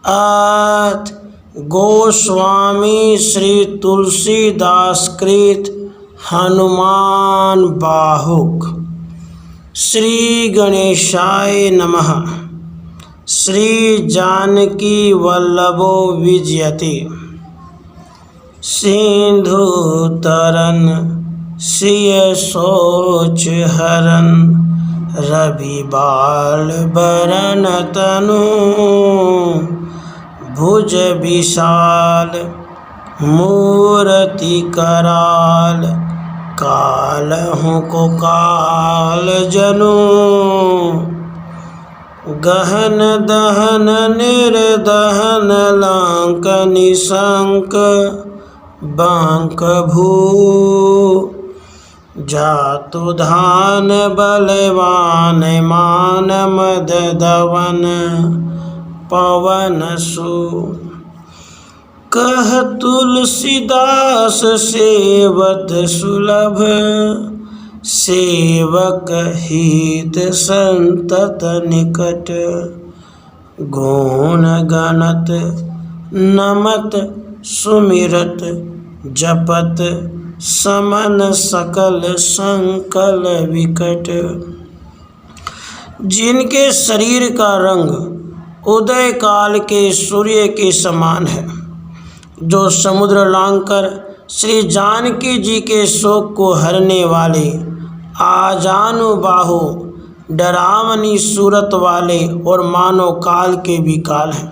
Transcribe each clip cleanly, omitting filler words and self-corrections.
अथ गोस्वामी श्री तुलसीदास कृत हनुमान बाहुक। श्री गणेशाय नमः। श्री जानकी वल्लभो विजयते सिंधु तरन सिय सोच हरन रवि बाल बरन तनु भुज विशाल मूर्ति कराल कालहु को काल जनु गहन दहन निर्दहन लांक निशंक बांक भू जातु धान बलवान मान मद दवन पवन सु कह तुलसीदास सेवत सुलभ सेवक हित संतत निकट गुण गणत नमत सुमिरत जपत समन सकल संकल विकट। जिनके शरीर का रंग उदय काल के सूर्य के समान है, जो समुद्र लांघकर श्री जानकी जी के शोक को हरने वाले आजानु बाहु डरावनी सूरत वाले और मानव काल के भी काल हैं।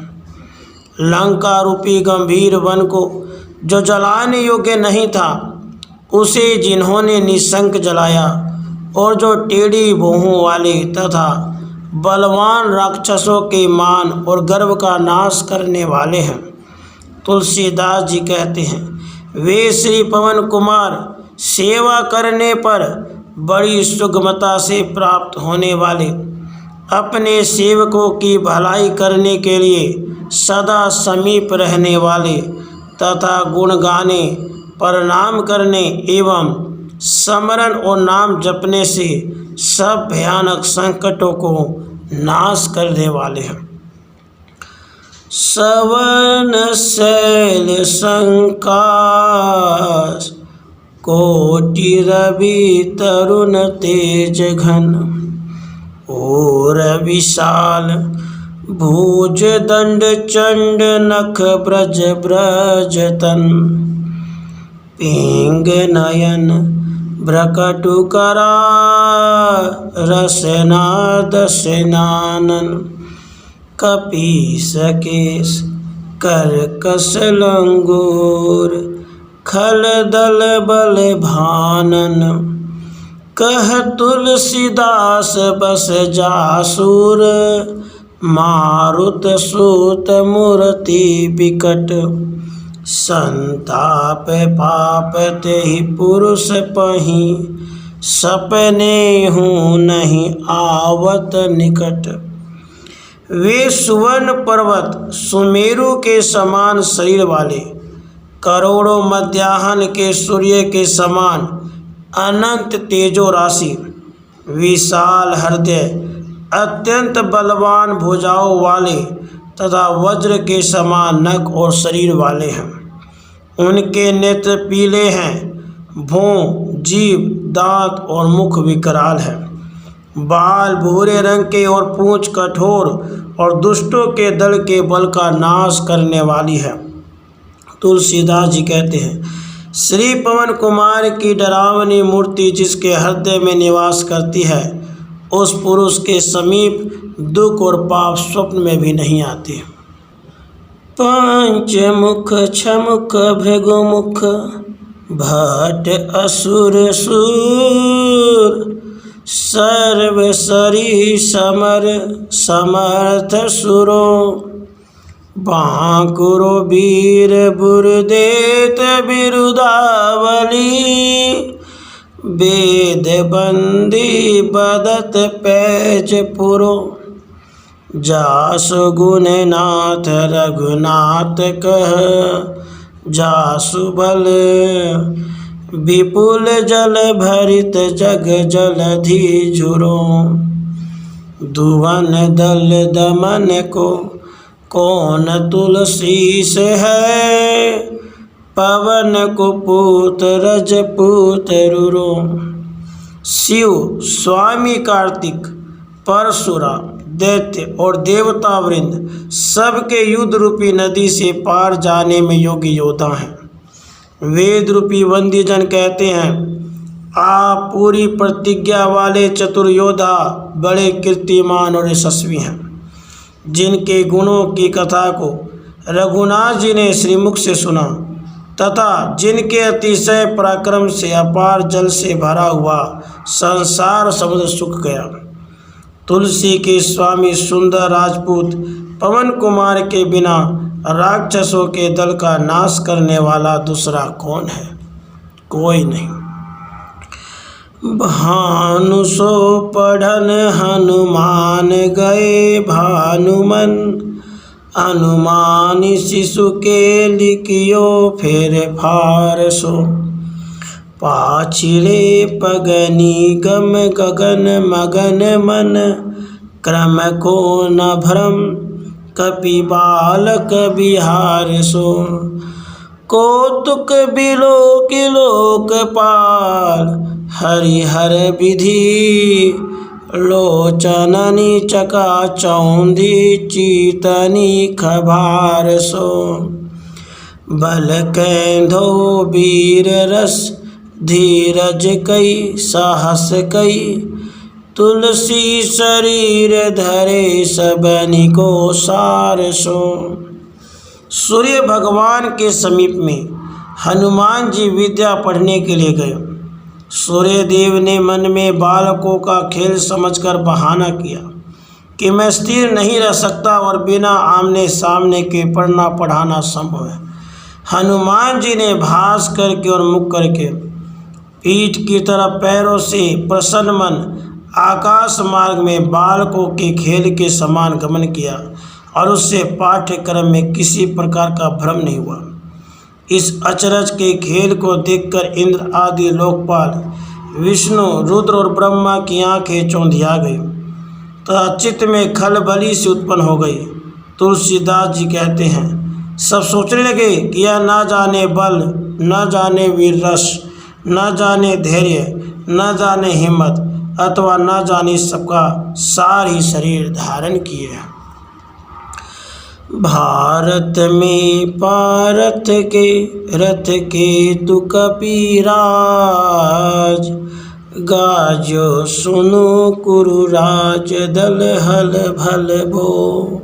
लंका रूपी गंभीर वन को जो जलाने योग्य नहीं था, उसे जिन्होंने निशंक जलाया, और जो टेढ़ी भुहों वाले तथा बलवान राक्षसों के मान और गर्व का नाश करने वाले हैं। तुलसीदास जी कहते हैं, वे श्री पवन कुमार सेवा करने पर बड़ी सुगमता से प्राप्त होने वाले, अपने सेवकों की भलाई करने के लिए सदा समीप रहने वाले तथा गुण गाने, प्रणाम करने एवं स्मरण और नाम जपने से सब भयानक संकटों को नाश करने वाले हैं। सवन शैल संकाश कोटि रवि तरुण तेज घन और विशाल भुज दंड चंड नख ब्रज ब्रज तन पिंग नयन भ्रकटु करा रसना दसनानन कपीस केश करकस लंगूर खल दल बल भानन कह तुलसीदास बस जासूर मारुत सूत मूर्ति विकट संताप पाप तेहि पुरुष पही सपने हूँ नहीं आवत निकट। वे सुवर्ण पर्वत सुमेरु के समान शरीर वाले, करोड़ों मध्याह्न के सूर्य के समान अनंत तेजो राशि, विशाल हृदय, अत्यंत बलवान भुजाओं वाले तथा वज्र के समान नख और शरीर वाले हैं। उनके नेत्र पीले हैं, भौं, जीभ, दांत और मुख विकराल है, बाल भूरे रंग के और पूंछ कठोर और दुष्टों के दल के बल का नाश करने वाली है। तुलसीदास जी कहते हैं, श्री पवन कुमार की डरावनी मूर्ति जिसके हृदय में निवास करती है, उस पुरुष के समीप दुख और पाप स्वप्न में भी नहीं आते। पंचमुख छमुख भृगुमुख भट असुर सूर सर्व सरी समर समर्थ सुरो बांकुरो वीर बुरदेत बिरुदावली वेद बंदी बदत पैज पुरो जासु गुणनाथ रघुनाथ कह जासु बल विपुल जल भरित जग जलधि झुरो धुवन दल दमन को कौन तुलसी से है, पवन कुपूत रजपूत रुरो। शिव, स्वामी कार्तिक, परशुराम, दैत्य और देवता वृंद सबके युद्ध रूपी नदी से पार जाने में योग्य योद्धा हैं। वेद रूपी वंद्यजन कहते हैं, आप पूरी प्रतिज्ञा वाले चतुर योद्धा बड़े कीर्तिमान और यशस्वी हैं, जिनके गुणों की कथा को रघुनाथ जी ने श्रीमुख से सुना तथा जिनके अतिशय पराक्रम से अपार जल से भरा हुआ संसार समुद्र सूख गया। तुलसी के स्वामी सुंदर राजपूत पवन कुमार के बिना राक्षसों के दल का नाश करने वाला दूसरा कौन है? कोई नहीं। भानु सो पढ़न हनुमान गए भानुमन, अनुमान शिशु के लिखियो फिर फारसो। पाछिले पगनी गम गगन मगन मन, क्रम को न भ्रम कपि बालक बिहार सो। कौतुक बिलोक लोकपाल, हरिहर विधि लोचननी चका चौंधी चीतनी खभार सो। बल कैंधो वीर रस धीरज कई साहस कई, तुलसी शरीर धरे सबनी को सार सो। सूर्य भगवान के समीप में हनुमान जी विद्या पढ़ने के लिए गए। सूर्य देव ने मन में बालकों का खेल समझकर बहाना किया कि मैं स्थिर नहीं रह सकता और बिना आमने सामने के पढ़ना पढ़ाना संभव है। हनुमान जी ने भास करके और मुख करके पीठ की तरफ पैरों से प्रसन्न मन आकाश मार्ग में बालकों के खेल के समान गमन किया और उससे पाठ्यक्रम में किसी प्रकार का भ्रम नहीं हुआ। इस अचरज के खेल को देखकर इंद्र आदि लोकपाल, विष्णु, रुद्र और ब्रह्मा की आंखें चौंधिया गई तथा चित्त में खलबली से उत्पन्न हो गई। तुलसीदास जी कहते हैं, सब सोचने लगे कि यह न जाने बल, न जाने वीर रस, न जाने धैर्य, न जाने हिम्मत अथवा न जाने सबका सार ही शरीर धारण किए है। भारत में पारथ के रथ के तु कपिराज, गाजो सुनो कुरुराज दल हल भल भो।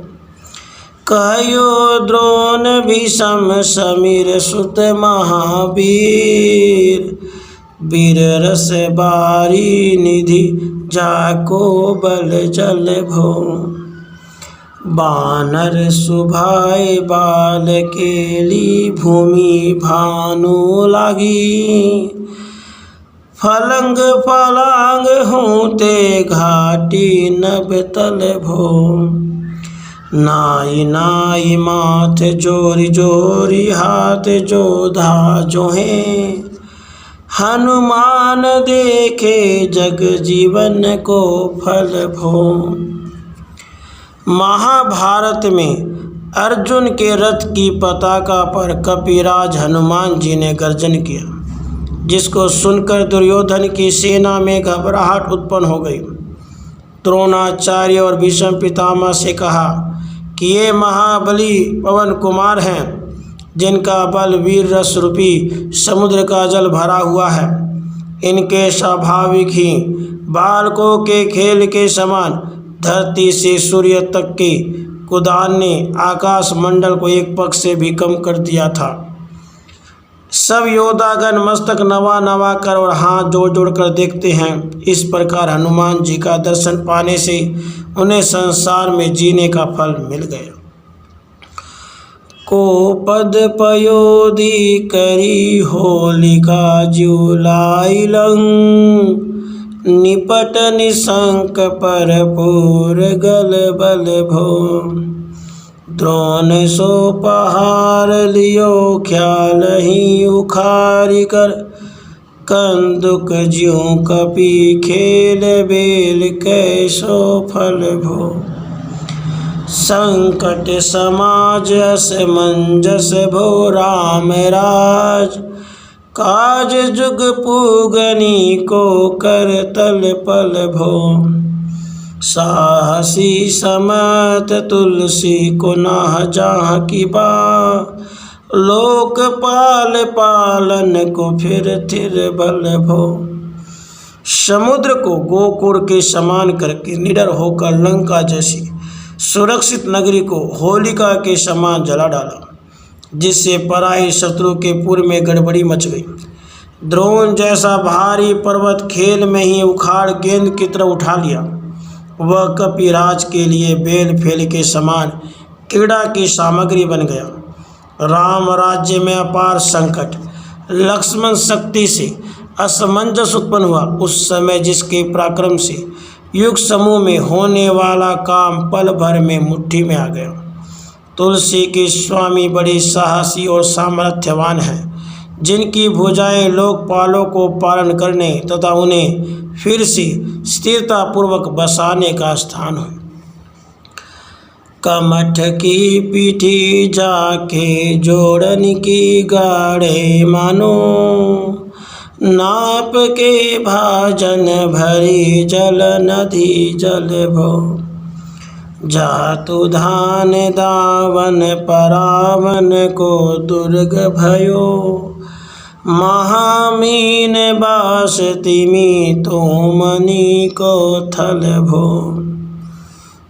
कयो द्रोण भीषम समीर सुत महावीर, वीर रस बारी निधि जाको बल जल भो। बानर सुभाए बाल केली, भूमि भानु लागी। फलंग फलांग होते घाटी नभ तल भो। नाई नाई माथ जोरी जोरी हाथ जोधा जोहे। हनुमान देखे जग जीवन को फल भो। महाभारत में अर्जुन के रथ की पताका पर कपिराज हनुमान जी ने गर्जन किया, जिसको सुनकर दुर्योधन की सेना में घबराहट उत्पन्न हो गई। द्रोणाचार्य और भीष्म पितामह से कहा कि ये महाबली पवन कुमार हैं, जिनका बल वीर रस रूपी समुद्र का जल भरा हुआ है। इनके स्वाभाविक ही बालकों के खेल के समान धरती से सूर्य तक के कुदान ने आकाश मंडल को एक पक्ष से भी कम कर दिया था। सब योद्धागण मस्तक नवा नवा कर और हाथ जोड़ जोड़ कर देखते हैं। इस प्रकार हनुमान जी का दर्शन पाने से उन्हें संसार में जीने का फल मिल गया। को पद पयोधि करी होलिका जुलाई लंग। निपट निशंक पर पूर गल बल भो। द्रोण सो पहार लियो ख्याल ही उखारी कर। कंदुक ज्यों कपि खेल बेल कैसो फल भो। संकट समाज असमंजस भो राम राज। काज जुग पूगनी को कर तल पल भो। साहसी समत तुलसी को नाह जहाँ की बा। लोक पाल पालन को फिर बल भो। समुद्र को गोकुल के समान करके निडर होकर लंका जैसी सुरक्षित नगरी को होलिका के समान जला डाला, जिससे पराई शत्रु के पुर में गड़बड़ी मच गई। द्रोण जैसा भारी पर्वत खेल में ही उखाड़ गेंद की तरह उठा लिया। वह कपिराज के लिए बेल फेल के समान क्रीड़ा की सामग्री बन गया। राम राज्य में अपार संकट, लक्ष्मण शक्ति से असमंजस उत्पन्न हुआ। उस समय जिसके पराक्रम से युग समूह में होने वाला काम पल भर में मुट्ठी में आ गया। तुलसी के स्वामी बड़े साहसी और सामर्थ्यवान हैं, जिनकी भुजाएं लोकपालों को पालन करने तथा उन्हें फिर से स्थिरता पूर्वक बसाने का स्थान है। कमठ की पीठी जाके जोड़न की गाढ़े मानो। नाप के भाजन भरी जल नदी जल भो। जातु धान दावन परावन को दुर्ग भयो। महामीन बास तिमी तो मनी को थल भो।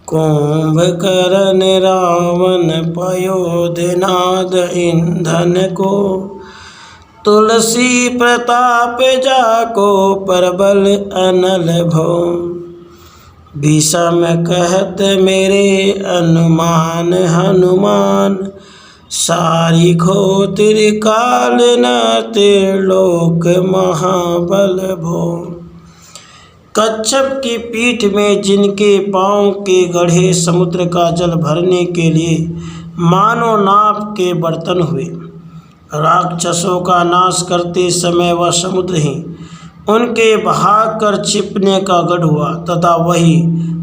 कुंभकर्ण रावण पयोधनाद ईंधन को। तुलसी प्रताप जाको परबल अनल भो। भीषम कहत मेरे अनुमान हनुमान। सारी खो त्रिकाल न त्रिलोक महाबल भो। कच्छप की पीठ में जिनके पांव के गढ़े समुद्र का जल भरने के लिए मानो नाप के बर्तन हुए। राक्षसों का नाश करते समय वह समुद्र ही उनके भाग कर छिपने का गढ़ हुआ तथा वही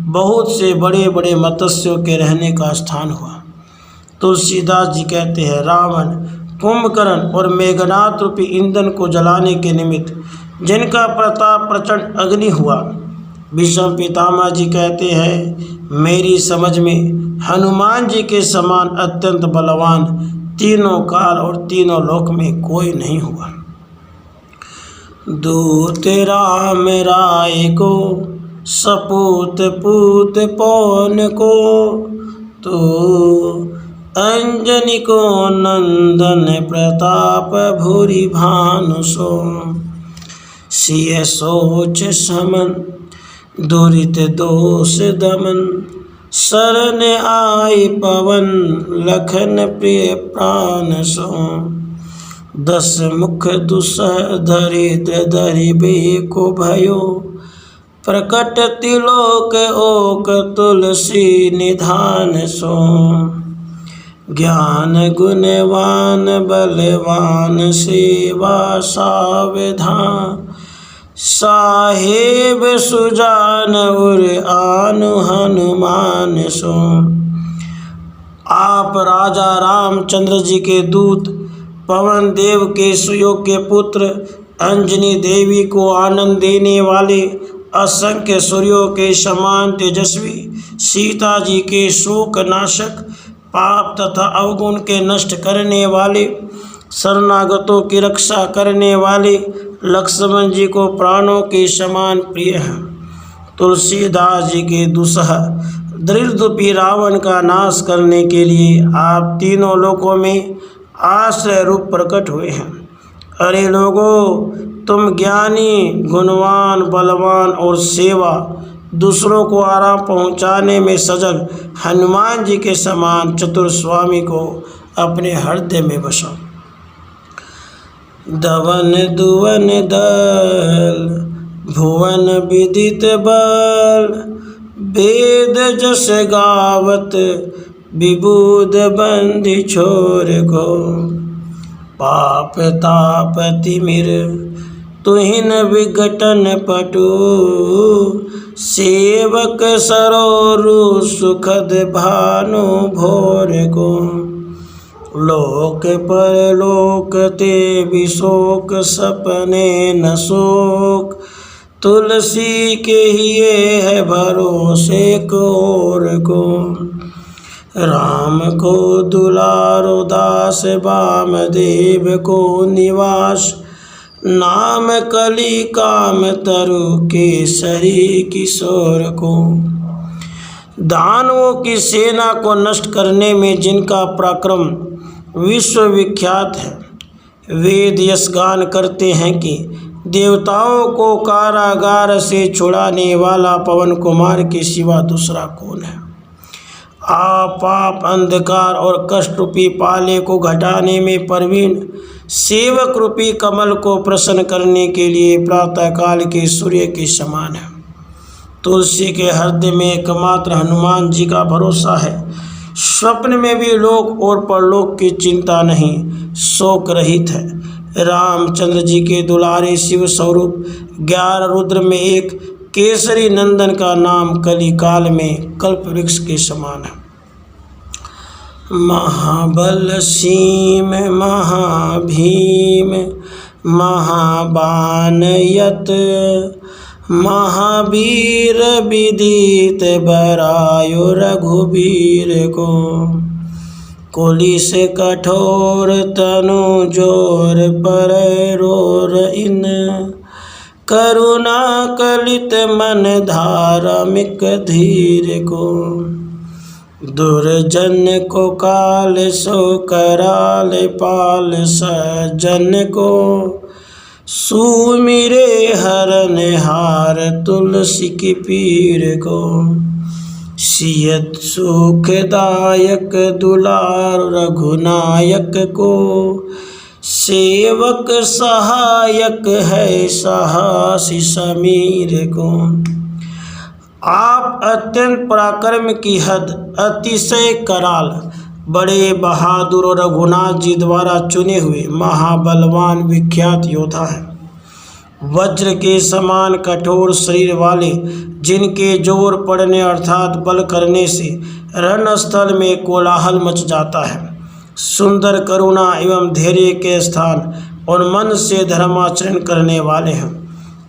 बहुत से बड़े बड़े मत्स्यों के रहने का स्थान हुआ। तुलसीदास जी कहते हैं, रावण, कुंभकर्ण और मेघनाथ रूपी ईंधन को जलाने के निमित्त जिनका प्रताप प्रचंड अग्नि हुआ। भीष्म पितामह जी कहते हैं, मेरी समझ में हनुमान जी के समान अत्यंत बलवान तीनों काल और तीनों लोक में कोई नहीं हुआ। दूत राम राय को सपूत पूत पौन को। तो अंजनी को नंदन प्रताप भूरि भानु सो। सिय सोच समन दुरित दोष दमन। शरण आई पवन लखन प्रिय प्राण सो। दस मुख दुसह दरिद्र दरिबे को भयो। प्रकट तिलोक ओक तुलसी निधान सो। ज्ञान गुणवान बलवान सेवा सावधान। साहेब सुजान उर आनु हनुमान सो। आप राजा रामचंद्र जी के दूत, पवन देव के सुयोग्य पुत्र, अंजनी देवी को आनंद देने वाले, असंख्य सूर्यों के समान तेजस्वी, सीता जी के शोक नाशक, पाप तथा अवगुण के नष्ट करने वाले, शरणागतों की रक्षा करने वाले लक्ष्मण जी को प्राणों के समान प्रिय हैं। तुलसीदास जी के दुसह दरिद्ररूपी रावण का नाश करने के लिए आप तीनों लोकों में आश्रय रूप प्रकट हुए हैं। अरे लोगों, तुम ज्ञानी, गुणवान, बलवान और सेवा दूसरों को आराम पहुंचाने में सजग हनुमान जी के समान चतुर स्वामी को अपने हृदय में बसाओ। दवन दुवन दल भुवन विदित बल। वेद जस गावत विबुध बंधि छोर को। पाप ताप तिमिर तुहिन विघटन पटु, सेवक सरोरु सुखद भानु भोर को। लोक परलोक ते विशोक सपने न शोक, तुलसी के हिये है भरोसे को और को। राम को दुलारो दास वामदेव को निवास, नाम कली काम तरु केसरी किशोर को। दानवों की सेना को नष्ट करने में जिनका पराक्रम विश्वविख्यात है, वेद यश गान करते हैं कि देवताओं को कारागार से छुड़ाने वाला पवन कुमार के सिवा दूसरा कौन है। आप पाप अंधकार और कष्ट रूपी पाले को घटाने में प्रवीण, सेवक रूपी कमल को प्रसन्न करने के लिए प्रातःकाल के सूर्य के समान है। तुलसी के हृदय में एकमात्र हनुमान जी का भरोसा है। स्वप्न में भी लोक और परलोक की चिंता नहीं, शोक रहित है। रामचंद्र जी के दुलारे शिव स्वरूप 11 रुद्र में एक केसरी नंदन का नाम कली काल में कल्प वृक्ष के समान है। महाबल सीम महाभीम महाबान यत, महावीर विदित बरायु रघुबीर को। कुली से कठोर तनु जोर पर रोर इन, करुणा कलित मन धार्मिक धीर को। दुर्जन को काल सो कराल पाल, सज्जन को सुमिरे हरन हार तुलसी की पीर को। सियत सुखदायक दुलार रघुनायक को, सेवक सहायक है साहसी समीर को। आप अत्यंत पराक्रम की हद, अतिशय कराल, बड़े बहादुर और रघुनाथ जी द्वारा चुने हुए महाबलवान विख्यात योद्धा हैं। वज्र के समान कठोर शरीर वाले, जिनके जोर पड़ने अर्थात बल करने से रणस्थल में कोलाहल मच जाता है। सुंदर करुणा एवं धैर्य के स्थान और मन से धर्माचरण करने वाले हैं।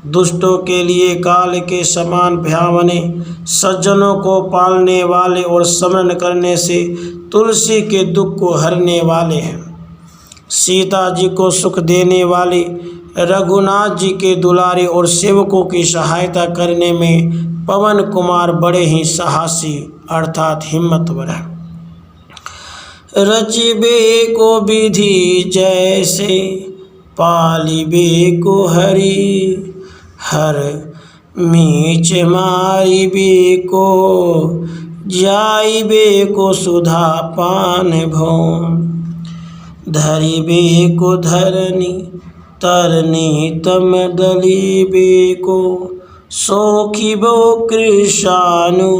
दुष्टों के लिए काल के समान भयावने, सज्जनों को पालने वाले और स्मरण करने से तुलसी के दुख को हरने वाले हैं। सीता जी को सुख देने वाले रघुनाथ जी के दुलारे और सेवकों की सहायता करने में पवन कुमार बड़े ही साहसी अर्थात हिम्मतवर है। रचिबे को विधि जैसे, पालिबे को हरि, हर मीच मारिबे को, जाइबे को सुधा पान भौम। धरिबे को धरनी, तरनी तम दलीबे को, सोखिबो कृषानु,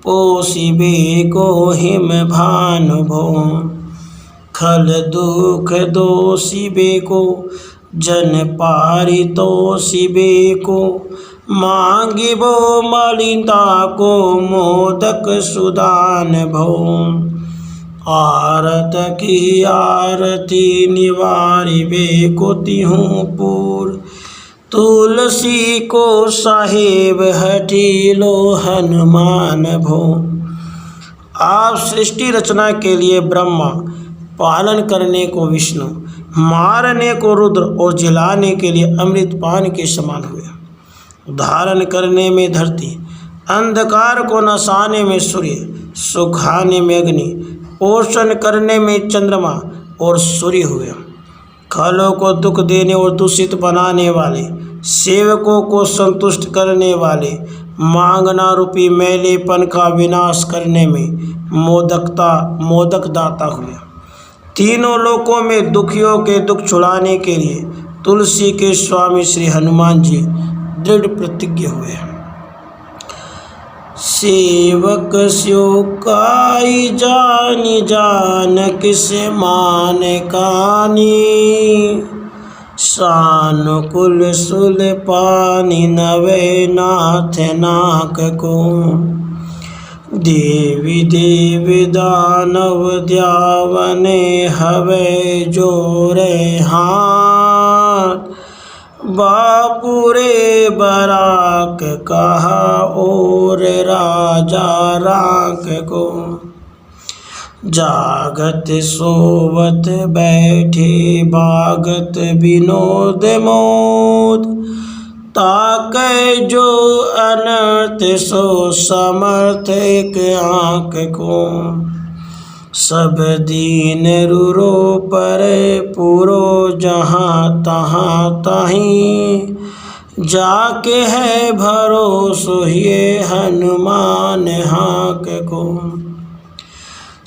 पोषिबे को हिम भानु भौम। खल दुख दोषिबे को, जन पारितोषिबे को, मांगिबो मलिनता को, मोदक सुदान भौम। आरत की आरती निवारिबे को तिहूँ पूर, तुलसी को साहेब हठीलो हनुमान भौम। आप सृष्टि रचना के लिए ब्रह्मा, पालन करने को विष्णु, मारने को रुद्र और जलाने के लिए अमृत पान के समान हुए। धारण करने में धरती, अंधकार को नसाने में सूर्य, सुखाने में अग्नि, पोषण करने में चंद्रमा और सूर्य हुए। खलों को दुख देने और दूषित बनाने वाले, सेवकों को संतुष्ट करने वाले, मांगना रूपी मैलेपन का विनाश करने में मोदक दाता हुए। तीनों लोकों में दुखियों के दुख छुड़ाने के लिए तुलसी के स्वामी श्री हनुमान जी दृढ़ प्रतिज्ञ हुए। सेवक स्यो काई जानी, जान किस मान कानी, सानुकूल सुल पानी नवे नाथ नाक को। देवी देवी दानव द्यावने हवे जोरे हाथ। बापुरे बराक कहा और राजा राख को। जागत सोवत बैठे बागत विनोद मोद। ताकै जो अनर्थ सो समर्थ एक आँख को। सब दीन रुरो पर पूरो जहाँ तहाँ ताहीं। जाके है भरोसो ये हनुमान हाँक को।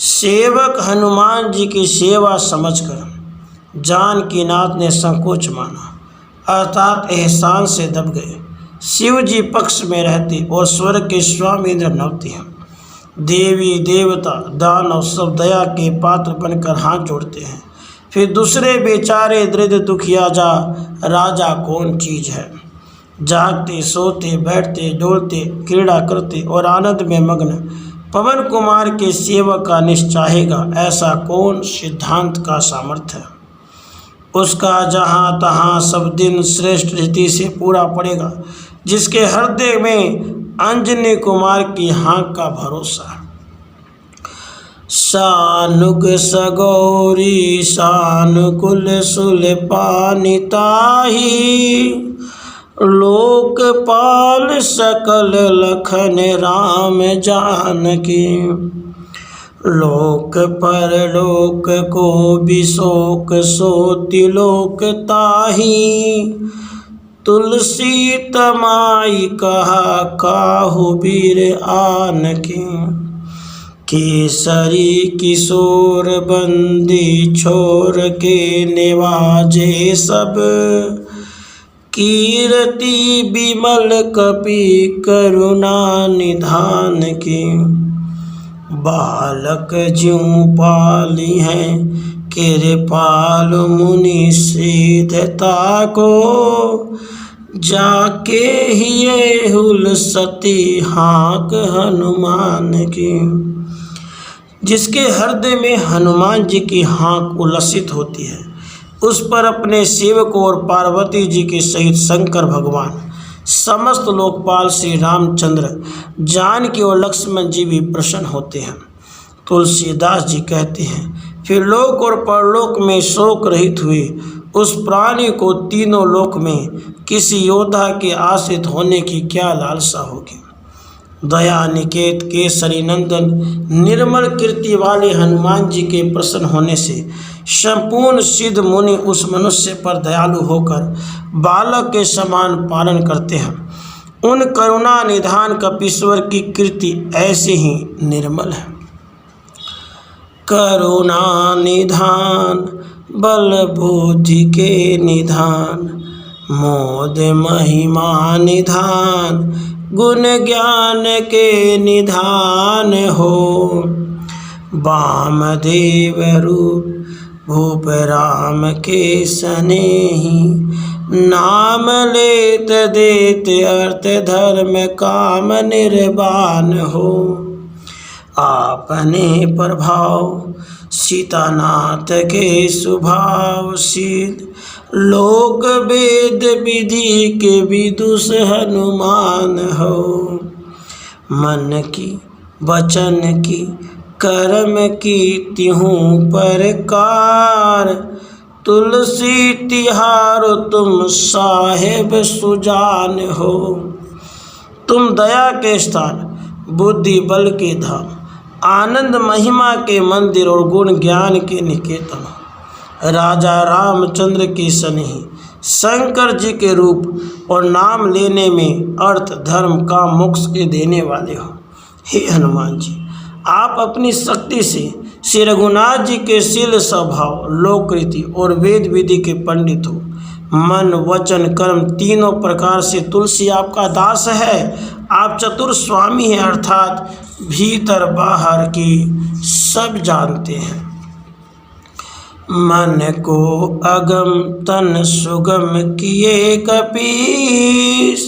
सेवक हनुमान जी की सेवा समझकर जानकीनाथ ने संकोच माना, अर्थात एहसान से दब गए। शिव जी पक्ष में रहते और स्वर्ग के स्वामी इंद्र नवती हैं। देवी देवता दानव सब दया के पात्र बनकर हाथ जोड़ते हैं। फिर दूसरे बेचारे दृढ़ दुखिया जा राजा कौन चीज है। जागते सोते बैठते डोलते क्रीड़ा करते और आनंद में मग्न पवन कुमार के सेवक का निश्चाहेगा, ऐसा कौन सिद्धांत का सामर्थ्य है। उसका जहाँ तहाँ सब दिन श्रेष्ठ रीति से पूरा पड़ेगा, जिसके हृदय में अंजनी कुमार की हाँक का भरोसा। सानुग सगौरी सानुकुल सुल पानी ताही। लोकपाल सकल लखन राम जानकी। लोक पर लोक को बिशोक सो तिलोक ताही। तुलसी तमाई कहा काहू वीर आन की। केसरी किशोर बंदी छोर के निवाजे सब। कीर्ति विमल कपि करुणा निधान की। बालक ज्यों पाली हैं कृपाल मुनि सीधता को। जाके ही हुल सती हाँक हनुमान की। जिसके हृदय में हनुमान जी की हाँक उल्लसित होती है, उस पर अपने सेवकों और पार्वती जी के सहित शंकर भगवान, समस्त लोकपाल श्री रामचंद्र, जानकी और लक्ष्मण जी भी प्रसन्न होते हैं। तुलसीदास जी कहते हैं, फिर लोक और परलोक में शोक रहित हुए उस प्राणी को तीनों लोक में किसी योद्धा के आश्रित होने की क्या लालसा होगी। दया निकेत केसरी नंदन निर्मल कीर्ति वाले हनुमान जी के प्रसन्न होने से संपूर्ण सिद्ध मुनि उस मनुष्य पर दयालु होकर बालक के समान पालन करते हैं। उन करुणा निधान कपीश्वर की कीर्ति ऐसे ही निर्मल है। करुणा निधान बल बुद्धि के निधान। मोद महिमा निधान गुण ज्ञान के निधान हो। वामदेव रूप भूप राम के सनेही। नाम लेत देत अर्थ धर्म काम निर्वाण हो। आपने प्रभाव सीतानाथ के स्वभाव सिद्ध। लोक वेद विधि के विदुष हनुमान हो। मन की वचन की कर्म की तिहूँ परकार। तुलसी तिहारो तुम साहेब सुजान हो। तुम दया के स्थान, बुद्धि बल के धाम, आनंद महिमा के मंदिर और गुण ज्ञान के निकेतन हो। राजा रामचंद्र की सनेही, शंकर जी के रूप और नाम लेने में अर्थ धर्म का मोक्ष के देने वाले हो। हे हनुमान जी, आप अपनी शक्ति से श्री रघुनाथ जी के शील स्वभाव, लोकरीति और वेद विधि के पंडित हो। मन वचन कर्म तीनों प्रकार से तुलसी आपका दास है। आप चतुर स्वामी हैं, अर्थात भीतर बाहर की सब जानते हैं। मन को अगम तन सुगम किए कपीस,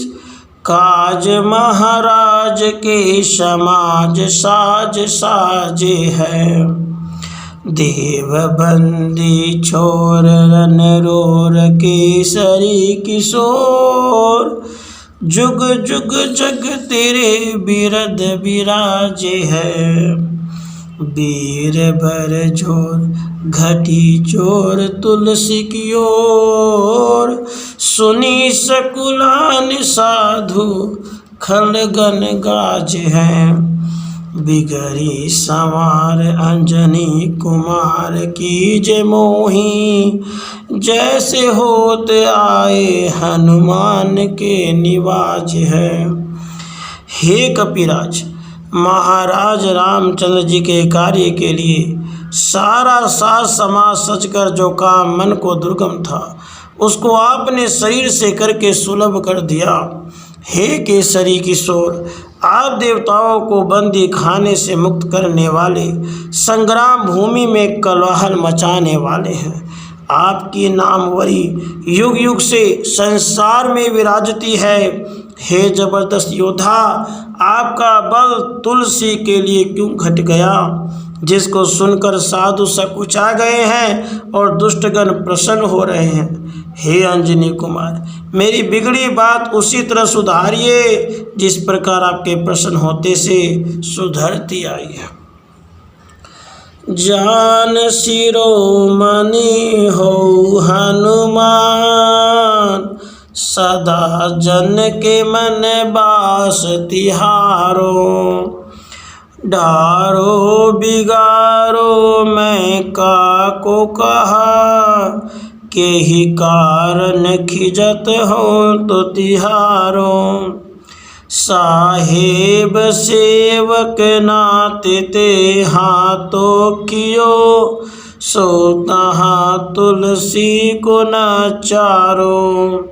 काज महाराज के समाज साज साजे है। देव बंदी छोर रन रोर केसरी किशोर, जुग जुग जग तेरे बिरद बिराजे है। वीर बर जोर घटी चोर तुलसी की ओर, सुनी सकुलान साधु खलगन गाज है। बिगड़ी संवार अंजनी कुमार की जय मोही, जैसे होत आए हनुमान के निवाज है। हे कपिराज, महाराज रामचंद्र जी के कार्य के लिए सारा साज समाज सजकर जो काम मन को दुर्गम था, उसको आपने शरीर से करके सुलभ कर दिया। हे केसरी किशोर, आप देवताओं को बंदी खाने से मुक्त करने वाले, संग्राम भूमि में कोलाहल मचाने वाले हैं। आपकी नामवरी युग युग से संसार में विराजती है। हे जबरदस्त योद्धा, आपका बल तुलसी के लिए क्यों घट गया, जिसको सुनकर साधु सकुचा गए हैं और दुष्टगण प्रसन्न हो रहे हैं। हे अंजनी कुमार, मेरी बिगड़ी बात उसी तरह सुधारिए जिस प्रकार आपके प्रसन्न होते से सुधरती आई है। जान शिरोमणि हो हनुमान, सदा जन के मन बास तिहारो। डारो बिगारो मैं काको कहा, के ही कारण खिजत हो तो तिहारो। साहेब सेवक नाते ते हाथों कियो, सो तहाँ तुलसी को नचारो।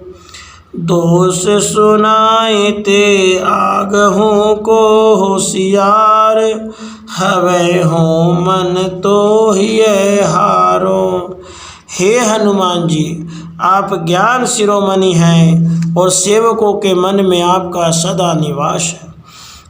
दोष सुनाए ते आगहों को होशियार, हवे हो मन तो ही हारो। हे हनुमान जी, आप ज्ञान शिरोमणि हैं और सेवकों के मन में आपका सदा निवास है।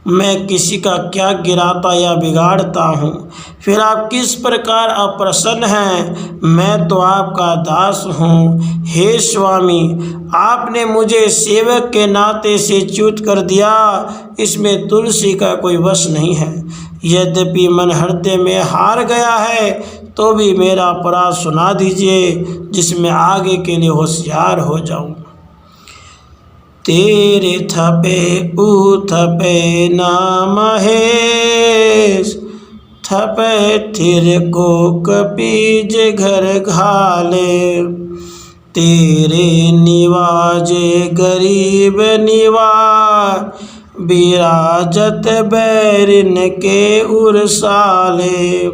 मैं किसी का क्या गिराता या बिगाड़ता हूँ, फिर आप किस प्रकार अप्रसन्न हैं। मैं तो आपका दास हूँ। हे स्वामी, आपने मुझे सेवक के नाते से च्युत कर दिया, इसमें तुलसी का कोई वश नहीं है। यद्यपि मन हृदय में हार गया है, तो भी मेरा अपराध सुना दीजिए, जिसमें आगे के लिए होशियार हो जाऊँ। तेरे थपे उथपे ना महेश, थपे थिर को कपीज घर घाले। तेरे निवाजे गरीब निवार, बिराजत बैरिन के उरसाले।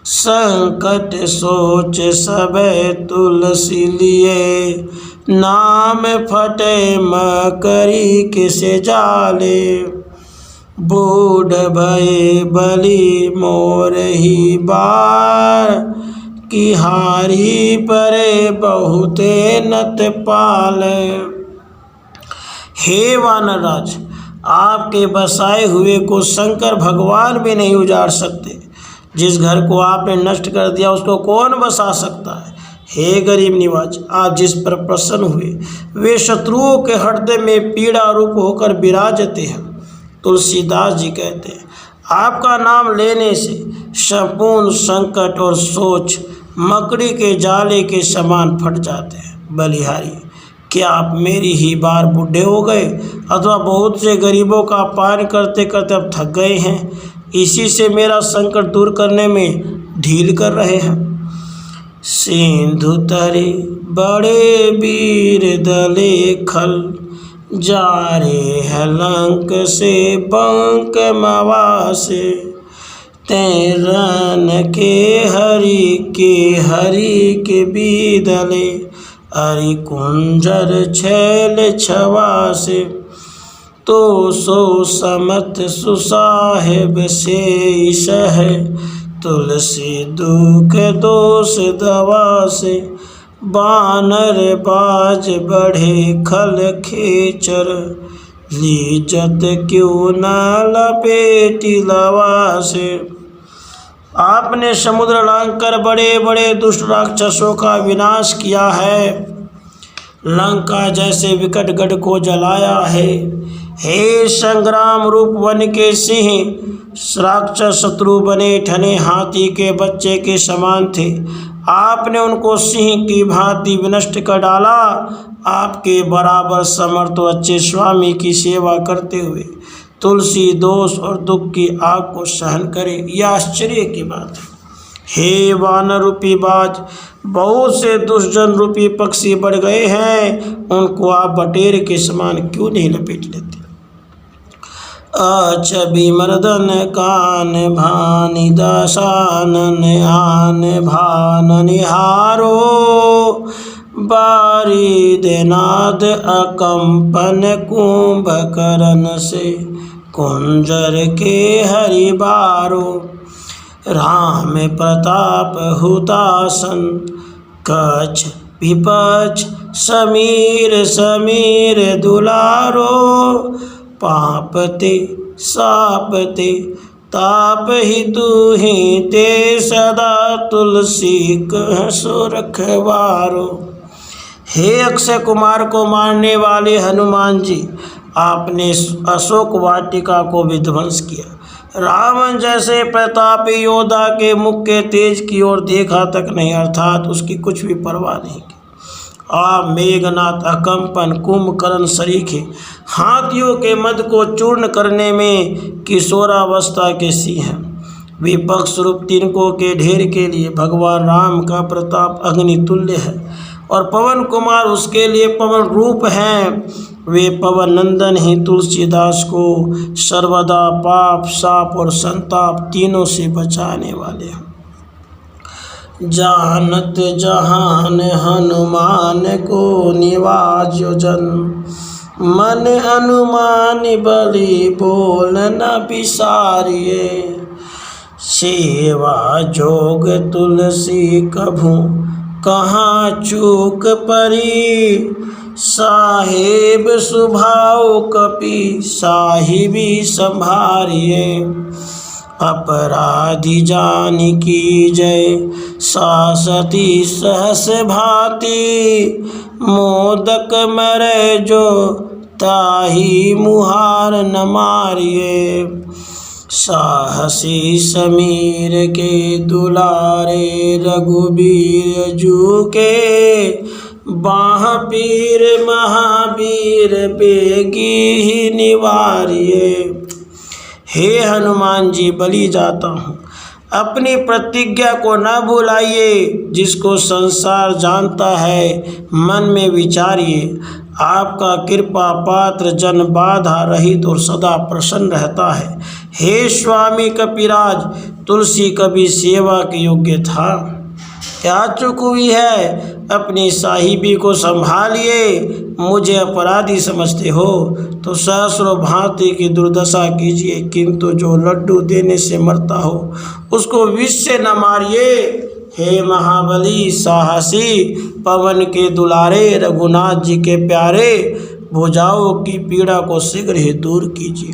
संकट सोच सबे तुलसी लिए, नाम फटे मकरी किसे जाले। बूढ़ भये बलि मोर ही बार, की हारी परे बहुते नत पाल। हे वानरराज, आपके बसाए हुए को शंकर भगवान भी नहीं उजाड़ सकते। जिस घर को आपने नष्ट कर दिया, उसको कौन बसा सकता है। हे गरीब निवाज, आप जिस पर प्रसन्न हुए, वे शत्रुओं के हृदय में पीड़ा रूप होकर विराजते हैं। तुलसीदास जी कहते हैं, आपका नाम लेने से संपूर्ण संकट और सोच मकड़ी के जाले के समान फट जाते हैं। बलिहारी, क्या आप मेरी ही बार बूढ़े हो गए, अथवा बहुत से गरीबों का पान करते करते अब थक गए हैं, इसी से मेरा संकट दूर करने में ढील कर रहे हैं। सिंधु तरे बड़े वीर दले खल, जा रे है लंक से बंक मवासे। तेरन के हरि के बीदले, अरि कुंजर छैल छवासे। तो सो समत सुसाहेब से सह, तुलसी दुख दोष दवा से, बानर बाज बढ़े खल खेचर, लीजत क्यों न लपेटी लवा से। आपने समुद्र लांघकर बड़े बड़े दुष्ट राक्षसों का विनाश किया है, लंका जैसे विकट गढ़ को जलाया है। हे संग्राम रूप वन के सिंह, राक्षस शत्रु बने ठने हाथी के बच्चे के समान थे, आपने उनको सिंह की भांति विनष्ट कर डाला। आपके बराबर समर्थ और अच्छे स्वामी की सेवा करते हुए तुलसी दोष और दुख की आग को सहन करे, यह आश्चर्य की बात है। हे वानर रूपी बाज, बहुत से दुष्टजन रूपी पक्षी बढ़ गए हैं, उनको आप बटेर के समान क्यों नहीं लपेट लेते। अछबि मर्दन कान भानि दशानन आन भान निहारो, बारिद नाद अकंपन कुंभकर्ण से, कुंजर के हरिबारो। राम प्रताप हुतासन, कच्छ विपक्ष समीर समीर दुलारो, पापते सापते ताप ही तू ही ते, सदा तुलसी कह सो रखवारो। हे अक्षय कुमार को मारने वाले हनुमान जी, आपने अशोक वाटिका को विध्वंस किया। रावण जैसे प्रतापी योद्धा के मुख के तेज की ओर देखा तक नहीं, अर्थात उसकी कुछ भी परवाह नहीं की। आप मेघनाथ अकंपन कुंभकर्ण सरीखे, हाथियों के मद को चूर्ण करने में किशोरावस्था के सिंह हैं। विपक्ष रूप तिनकों के ढेर के लिए भगवान राम का प्रताप अग्नि तुल्य है, और पवन कुमार उसके लिए पवन रूप हैं। वे पवन नंदन ही तुलसीदास को सर्वदा पाप साप और संताप तीनों से बचाने वाले हैं। जानत जहान हनुमान को निवाजो जन, मन अनुमान बलि बोल न बिसारिए, सेवा जोग तुलसी कभू कहाँ चूक परी, साहेब सुभाव कपि साहिबी संभारिए, अपराधी जान की जय सासती सहस भांति, मोदक मरे जो ताही मुहार न मारिए, साहसी समीर के दुलारे रघुबीर जू के, बाह पीर महावीर बेगी ही निवारिए। हे हनुमान जी, बलि जाता हूँ, अपनी प्रतिज्ञा को न भुलाइए, जिसको संसार जानता है मन में विचारिए। आपका कृपा पात्र जन बाधा रहित और सदा प्रसन्न रहता है। हे स्वामी कपिराज, तुलसी कभी सेवा के योग्य था, क्या चूक हुई है? अपनी साहिबी को संभालिए। मुझे अपराधी समझते हो तो सहस्रों भांति की दुर्दशा कीजिए, किंतु जो लड्डू देने से मरता हो उसको विष से न मारिए। हे महाबली साहसी, पवन के दुलारे, रघुनाथ जी के प्यारे, भुजाओं की पीड़ा को शीघ्र ही दूर कीजिए।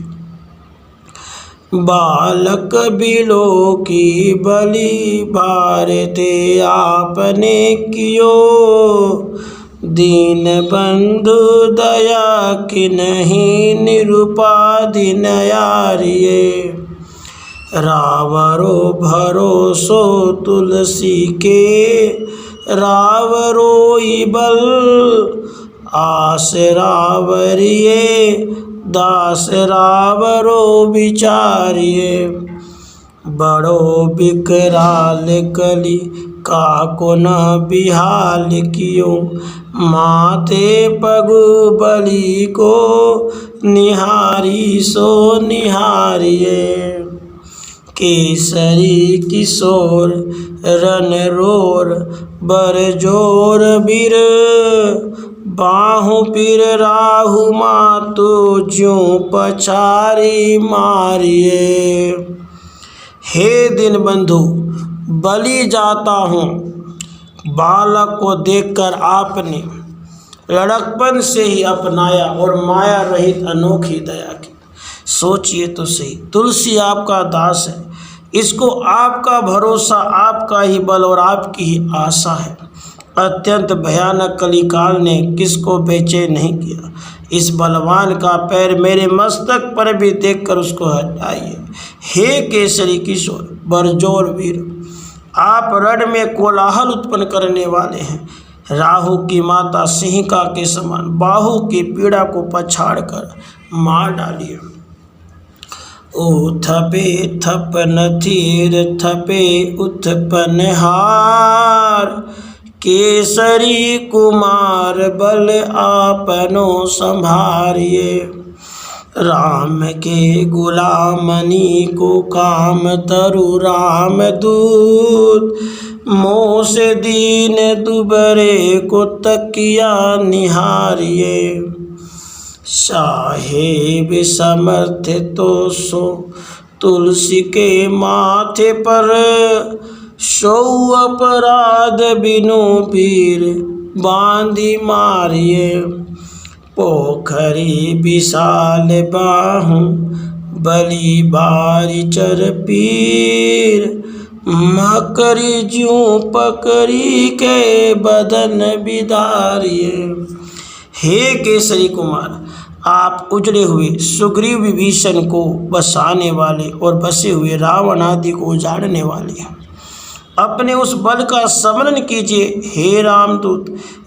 बालक बिलो की बलि भारते आपने कियो, दीन बंधु दया की नहीं निरुपाधि नयारिये, रावरो भरोसो तुलसी के, रावरो बल आस रावरिये, दास रावरो विचारिये, बड़ो बिकराल कली काको न बिहाल कियो, माते पगु बलि को निहारी सो निहारिये, केसरी किशोर रन रोर बरजोर बीर, बाहु पीर राहु मातु ज्यों पछारी मारिये। हे दीन बंधु, बलि जाता हूँ। बालक को देखकर आपने लड़कपन से ही अपनाया और माया रहित अनोखी दया की। सोचिए तो सही, तुलसी आपका दास है, इसको आपका भरोसा, आपका ही बल और आपकी ही आशा है। अत्यंत भयानक कलिकाल ने किसको बेचैन नहीं किया। इस बलवान का पैर मेरे मस्तक पर भी देखकर उसको हटाइए। हे केसरी किशोर, बरजोर वीर, आप रण में कोलाहल उत्पन्न करने वाले हैं। राहु की माता सिंहिका के समान बाहु की पीड़ा को पछाड़कर मार डालिए। ओ थपे थपन थीर थपे उत्पन हार, केसरी कुमार बल आपनो संभारिए। राम के गुलामनी को काम तरु राम दूत, मोह से दीन दुबरे को तकिया निहारिए। साहेब समर्थ तो सो तुलसी के माथे पर, सो अपराध बिनु पीर बांधी मारिए। पोखरी विशाल बाहु बलि बारी चर पीर, मकरी ज्यों पकड़ी के बदन बिदारिए। हे केसरी कुमार, आप उजड़े हुए सुग्रीव विभीषण को बसाने वाले और बसे हुए रावण आदि को उजाड़ने वाले हैं। अपने उस बल का स्मरण कीजिए। हे रामदूत,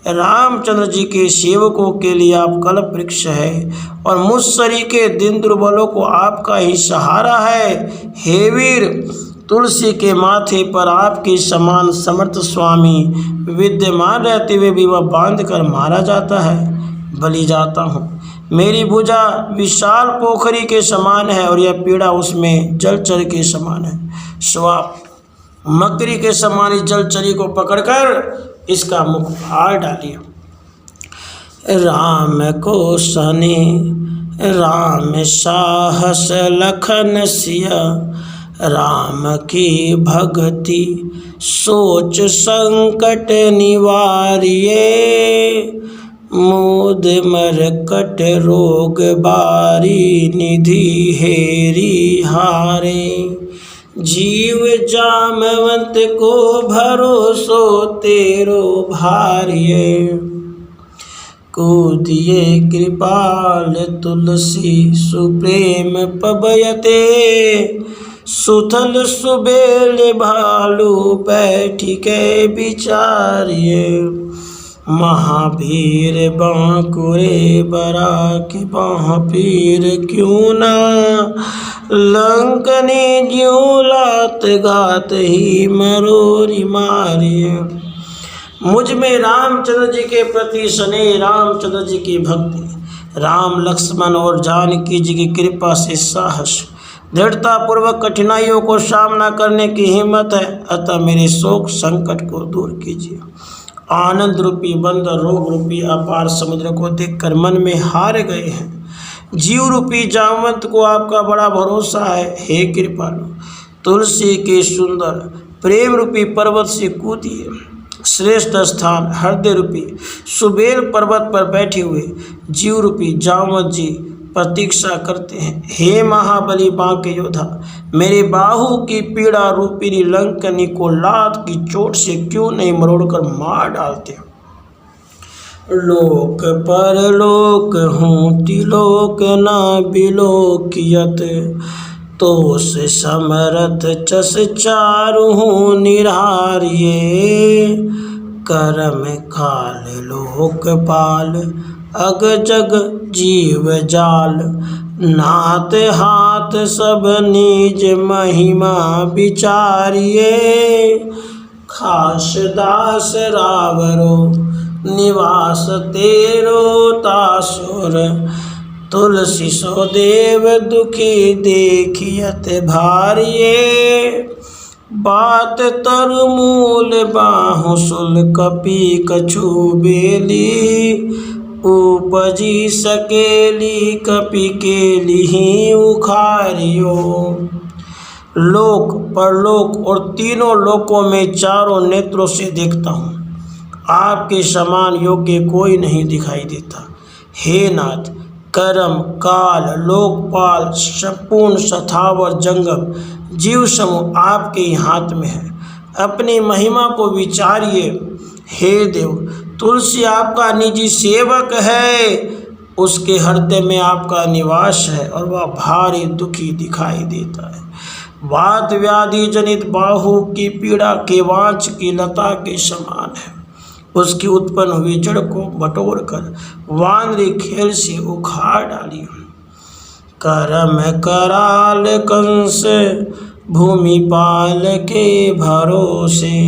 रामचंद्र जी के सेवकों के लिए आप कल्प वृक्ष है और मुझसरी के दिन दुर्बलों को आपका ही सहारा है। हे वीर, तुलसी के माथे पर आपके समान समर्थ स्वामी विद्यमान रहते हुए भी वह बांध कर मारा जाता है। बलि जाता हूँ, मेरी भुजा विशाल पोखरी के समान है और यह पीड़ा उसमें जलचर के समान है। स्वाप मकरी के समान इस जलचरी को पकड़कर इसका मुख फाड़ डालिए। राम को सने राम साहस लखन सिया, राम की भक्ति सोच संकट निवारिये। मोद मरकट रोग बारी निधि हेरी हारे, जीव जामवंत को भरोसो तेरो भारिये। कूदिए कृपाल तुलसी सुप्रेम पबयते, सुथल सुबेल भालू बैठी के विचारिये। महावीर बांकुरे बरा की बाह पीर क्यों ना, लंकनी ज्यों लात घात ही मरोरी मारिये। मुझ में रामचंद्र जी के प्रति स्नेह, रामचंद्र जी की भक्ति, राम लक्ष्मण और जानकी जी की कृपा से साहस, दृढ़ता पूर्वक कठिनाइयों को सामना करने की हिम्मत है। अतः मेरे शोक संकट को दूर कीजिए। आनंद रूपी बंदर रोग रूपी अपार समुद्र को देखकर मन में हार गए हैं। जीव रूपी जामवंत को आपका बड़ा भरोसा है। हे कृपालु, तुलसी के सुंदर प्रेम रूपी पर्वत से कूदिए। श्रेष्ठ स्थान हृदय रूपी सुबेल पर्वत पर बैठे हुए जीव रूपी जामवंत जी प्रतीक्षा करते हैं। हे महाबली बांके योद्धा, मेरे बाहु की पीड़ा रूपिणी लंकनी को लात की चोट से क्यों नहीं मरोड़कर मार डालते। लोक परलोक हूँ तिलोक ना बिलोकियत, तो से समरथ चस चारु हूँ निरारिये। करम काल लोकपाल अग जग जीव जाल, नाथ हाथ सब निज महिमा विचारिये। खास दास रावरो निवास तेरो तासुर, तुलसी सो देव दुखी देखियत भारिये। बात तरु मूल बाहु सुल कपि कछु बेली, उपजी सकेली कपि केली ही उखारियो। लोक परलोक और तीनों लोकों में चारों नेत्रों से देखता हूँ। आपके समान योग्य कोई नहीं दिखाई देता। हे नाथ, कर्म काल लोकपाल संपूर्ण स्थावर जंगम जीव समूह आपके ही हाथ में है। अपनी महिमा को विचारिए। हे देव, तुलसी आपका निजी सेवक है, उसके हृदय में आपका निवास है और वह भारी दुखी दिखाई देता है। वात व्याधि जनित बाहु की पीड़ा केवांच की लता के समान है। उसकी उत्पन्न हुई जड़ को बटोर कर वानरी खेल से उखाड़ डाली। करम कराल कंस भूमि पाल के भरोसे,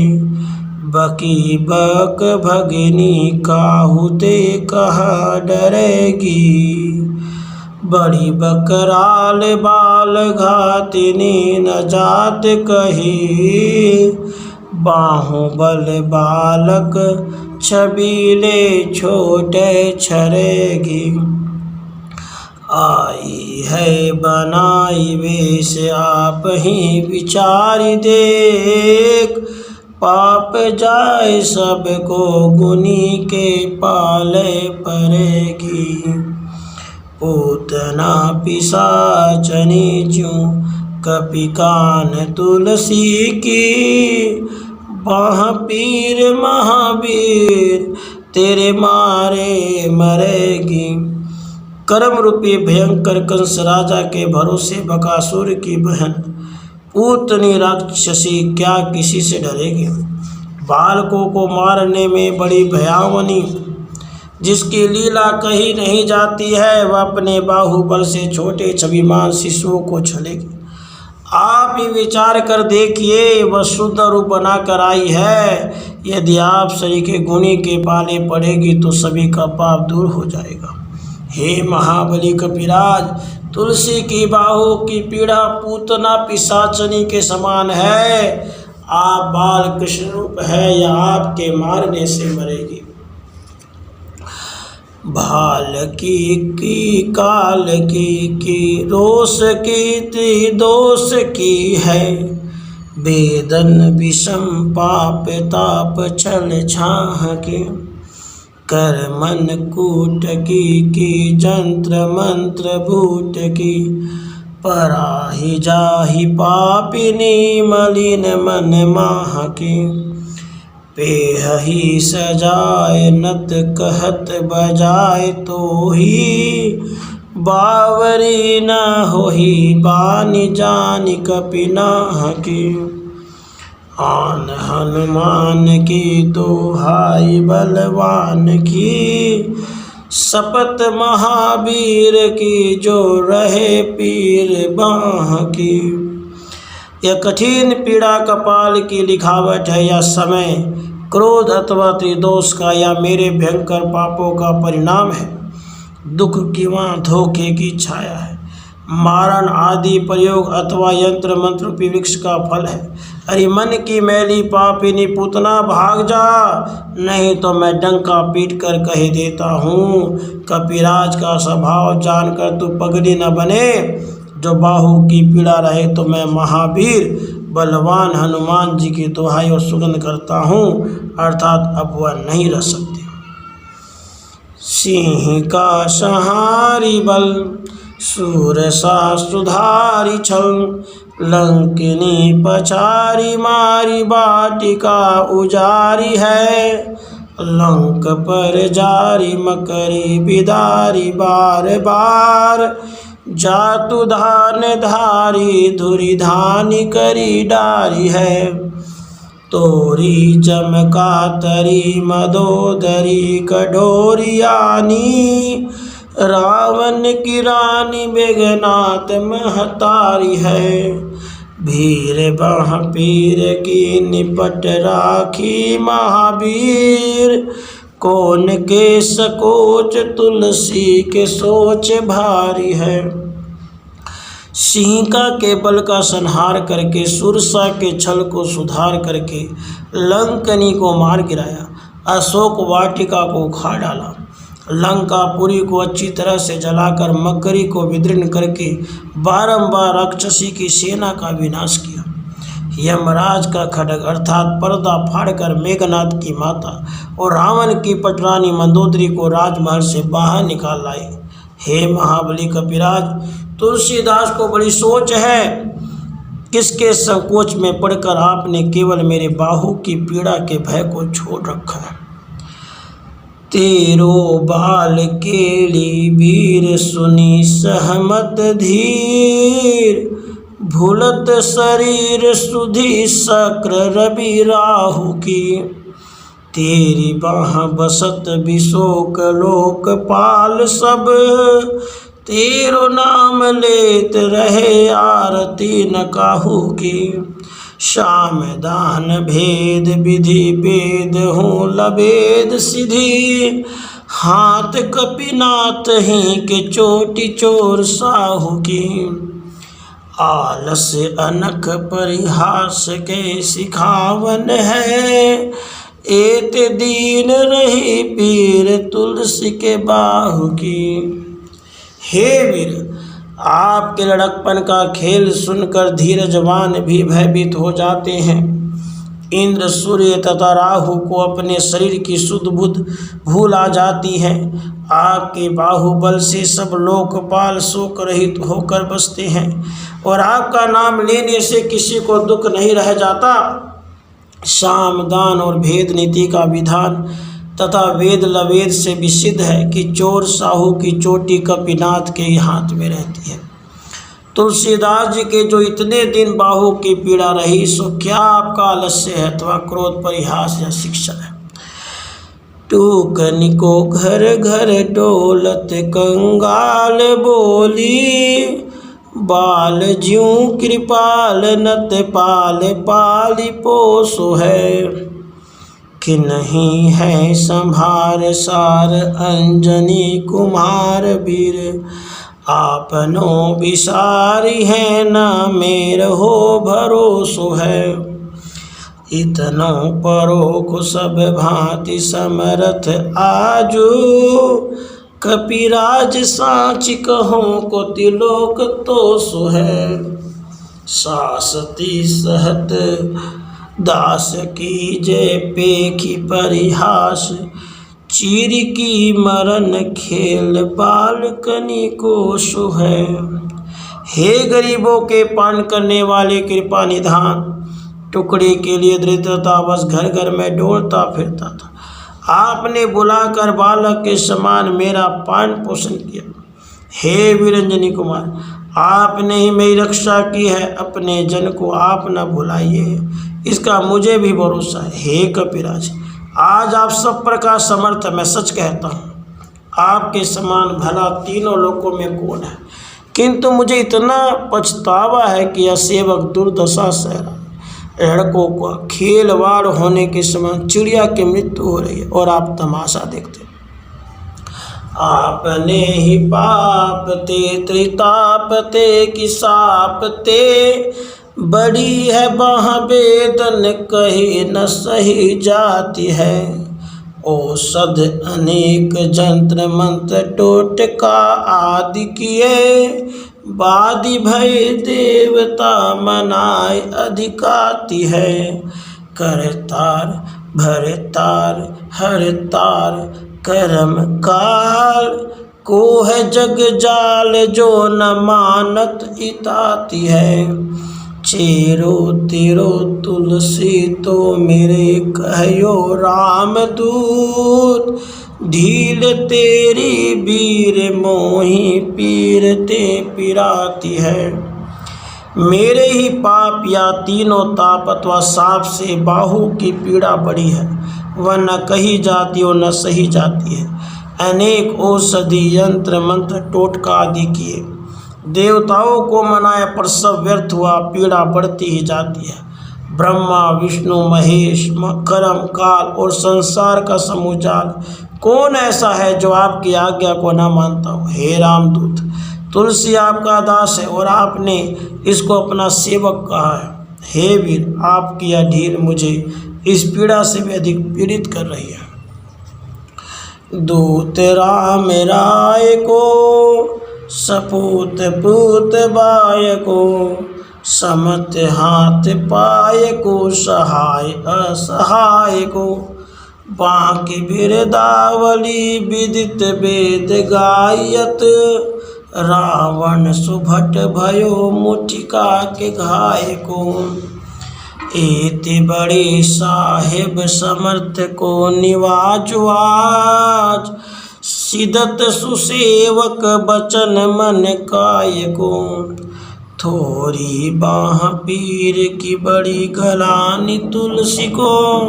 बकी बक भगिनी काहुते कहा डरेगी। बड़ी बकराल बाल घातिनी न जात कही, बाहुबल बालक छबीले छोटे छरेगी। आई है बनाई वेश आप ही विचारी देख, पाप जाए सबको गुनी के पाले पड़ेगी। पूतना पिशाचनी ज्यों कपि कान तुलसी की, बाह पीर महावीर तेरे मारे मरेगी। कर्म रूपी भयंकर कंस राजा के भरोसे बकासुर की बहन पूतनी राक्षसी क्या किसी से डरेगी। बालकों को मारने में बड़ी भयावनी जिसकी लीला कही नहीं जाती है, वह अपने बाहुबल से छोटे छविमान शिशुओं को छलेगी। आप ही विचार कर देखिए, वह शुद्ध रूप बनाकर आई है। यदि आप सही के गुणी के पाले पड़ेगी तो सभी का पाप दूर हो जाएगा। हे महाबली कपिराज, तुलसी की बाहु की पीड़ा पूतना पिशाचनी के समान है। आप बाल कृष्ण रूप है या आपके मारने से मरेगी। भाल की काल की रोष की त्रिदोष की है। वेदन विषम पाप ताप छल छाह की, कर मन कूट की जंत्र मंत्र भूत की। पराहि जाहि पापिनी मलिन मन माह की, पेहि सजाए नत कहत बजाए तो ही। बावरी न होही बानी जानि कपि नाह की, आन हनुमान की दोहाई बलवान की। शपथ महावीर की जो रहे पीर बाह की। यह कठिन पीड़ा कपाल की लिखावट है या समय, क्रोध अथवा त्रिदोष का या मेरे भयंकर पापों का परिणाम है। दुख की वहाँ धोखे की छाया है। मारण आदि प्रयोग अथवा यंत्र मंत्र रूपी वृक्ष का फल है। अरे मन की मैली पापिनी पूतना भाग जा, नहीं तो मैं डंका पीट कर कह देता हूँ। कपिराज का स्वभाव जानकर तू पगड़ी न बने। जो बाहु की पीड़ा रहे तो मैं महावीर बलवान हनुमान जी की दुहाई और सुगंध करता हूँ, अर्थात अब वह नहीं रह सकते। सिंह का सहारी बल सूर सा सुधारी छल, लंकिनी पछारी मारी बाटिका उजारी है। लंक पर जारी मकरी बिदारी बार बार, जातु धान धारी धुरी धानी करी डारी है। तोरी जमका तरी मदोदरी कठोरियानी, रावण की रानी बेगनाथ महतारी है। भीर बाह पीर की निपट राखी महावीर, कौन के सकोच तुलसी के सोच भारी है। सिंहिका के बल का संहार करके सुरसा के छल को सुधार करके लंकनी को मार गिराया, अशोक वाटिका को उखाड़ डाला। लंकापुरी को अच्छी तरह से जलाकर मकरी को विदीर्ण करके बारंबार राक्षसी की सेना का विनाश किया। यमराज का खड्ग अर्थात पर्दा फाड़कर मेघनाथ की माता और रावण की पटरानी मंदोदरी को राजमहल से बाहर निकाल लाए। हे महाबली कपिराज, तुलसीदास को बड़ी सोच है, किसके संकोच में पड़कर आपने केवल मेरे बाहु की पीड़ा के भय को छोड़ रखा है। तेरो बाल केली वीर सुनी सहमत धीर, भूलत शरीर सुधी शक्र रवि राहु की। तेरी बाह बसत विशोक लोकपाल सब, तेरो नाम लेत रहे आरती न काहू की। श्याम दान भेद विधि वेद हूँ लभेद सिद्धि, हाथ कपिनाथ ही के चोटी चोर साहू की। आलस अनख परिहास के सिखावन है, एत दीन रही पीर तुलसी के बाहु की। हे वीर, आपके लड़कपन का खेल सुनकर धीरजवान भी भयभीत हो जाते हैं। इंद्र, सूर्य तथा राहु को अपने शरीर की शुद्ध बुद्ध भूल आ जाती है। आपके बाहुबल से सब लोकपाल शोक रहित होकर बसते हैं और आपका नाम लेने से किसी को दुख नहीं रह जाता। साम दान और भेद नीति का विधान तथा वेद लवेद से भी सिद्ध है कि चोर साहू की चोटी कपिनाथ के ही हाथ में रहती है। तुलसीदास जी के जो इतने दिन बाहु की पीड़ा रही, सो क्या आपका आलस्य है अथवा क्रोध परिहास या शिक्षा है। टूकनी को घर घर डोलत कंगाल बोली, बाल ज्यों कृपाल नत पाल पाली पोसो है। कि नहीं है संभार सार अंजनी कुमार वीर, आपनो विसारी है ना मेर हो भरोसो है। इतनो परोख सब भांति समरथ आजू, कपिराज साच कहों को तिलोक तो सो है। सासती सहत दास की जय पेखी परिहास, चीर की मरण खेल बालकनी को सो है। हे गरीबों के पान करने वाले कृपा निधान, टुकड़े के लिए धृतराष्ट्र घर घर में डोलता फिरता था। आपने बुलाकर बालक के समान मेरा पालन पोषण किया। हे वीरंजनी कुमार, आपने ही मेरी रक्षा की है, अपने जन को आप न भुलाइए, इसका मुझे भी भरोसा है। हे कपिराज, आज आप सब प्रकार समर्थ, मैं सच कहता हूँ आपके समान भला तीनों लोकों में कौन है। किंतु मुझे इतना पछतावा है कि यह सेवक दुर्दशा सह रहा है। लड़कों को खेलवाड़ होने के समान चिड़िया की मृत्यु हो रही है और आप तमाशा देखते। आपने ही पाप ते त्रितापते की सापते, बड़ी है बाह वेदन कही न सही जाती है। औषध अनेक जंत्र मंत्र टोटका आदि किए, बादि भय देवता मनाए अधिकाती है। करतार भरतार हरतार करम काल, को है जग जाल जो न मानत इताती है। चेरो तेरो तुलसी तो मेरे कहो राम दूत, ढील तेरी वीर मोही पीरते पिराती है। मेरे ही पाप या तीनों ताप अथवा साप से बाहु की पीड़ा बड़ी है, वह न कही जाती और न सही जाती है। अनेक औषधि यंत्र मंत्र टोटका आदि किए, देवताओं को मनाया पर सब व्यर्थ हुआ, पीड़ा बढ़ती ही जाती है। ब्रह्मा विष्णु महेश करम काल और संसार का समूह जाल, कौन ऐसा है जो आपकी आज्ञा को न मानता हो। हे रामदूत, तुलसी आपका दास है और आपने इसको अपना सेवक कहा है। हे वीर, आपकी यह ढील मुझे इस पीड़ा से भी अधिक पीड़ित कर रही है। दूत राम राय को सपूत पूत बाय को, समत हाथ पाय को सहाय असहाय को। बांकी बिरदावली विदित वेद गायत, रावण सुभट भयो मुठिका के घाय को। एति बड़े साहेब समर्थ को निवाजवाज, सिदत सुसेवक बचन मन काय को। थोड़ी बाह पीर की बड़ी गलानी तुलसी को,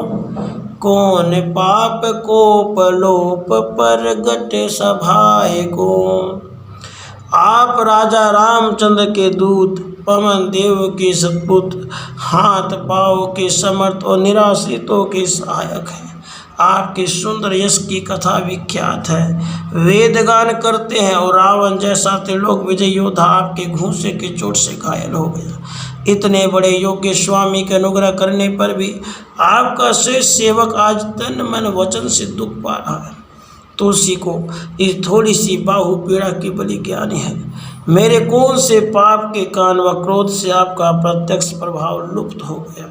कौन पाप कोप लोप परगट सभाए को। आप राजा रामचंद्र के दूत, पवन देव के सतपुत्र, हाथ पाँव के समर्थ और निराश्रितों के सहायक हैं। आपके सुंदर यश की कथा विख्यात है। वेदगान करते हैं और रावण जैसा त्रिलोक विजय योद्धा आपके घूंसे के चोट से घायल हो गया। इतने बड़े योग्य स्वामी के अनुग्रह करने पर भी आपका श्रेष्ठ सेवक आज तन मन वचन से दुख पा रहा है। तुलसी को इस थोड़ी सी बाहु पीड़ा की बलि ज्ञानी है। मेरे कौन से पाप के कारण व क्रोध से आपका प्रत्यक्ष प्रभाव लुप्त हो गया।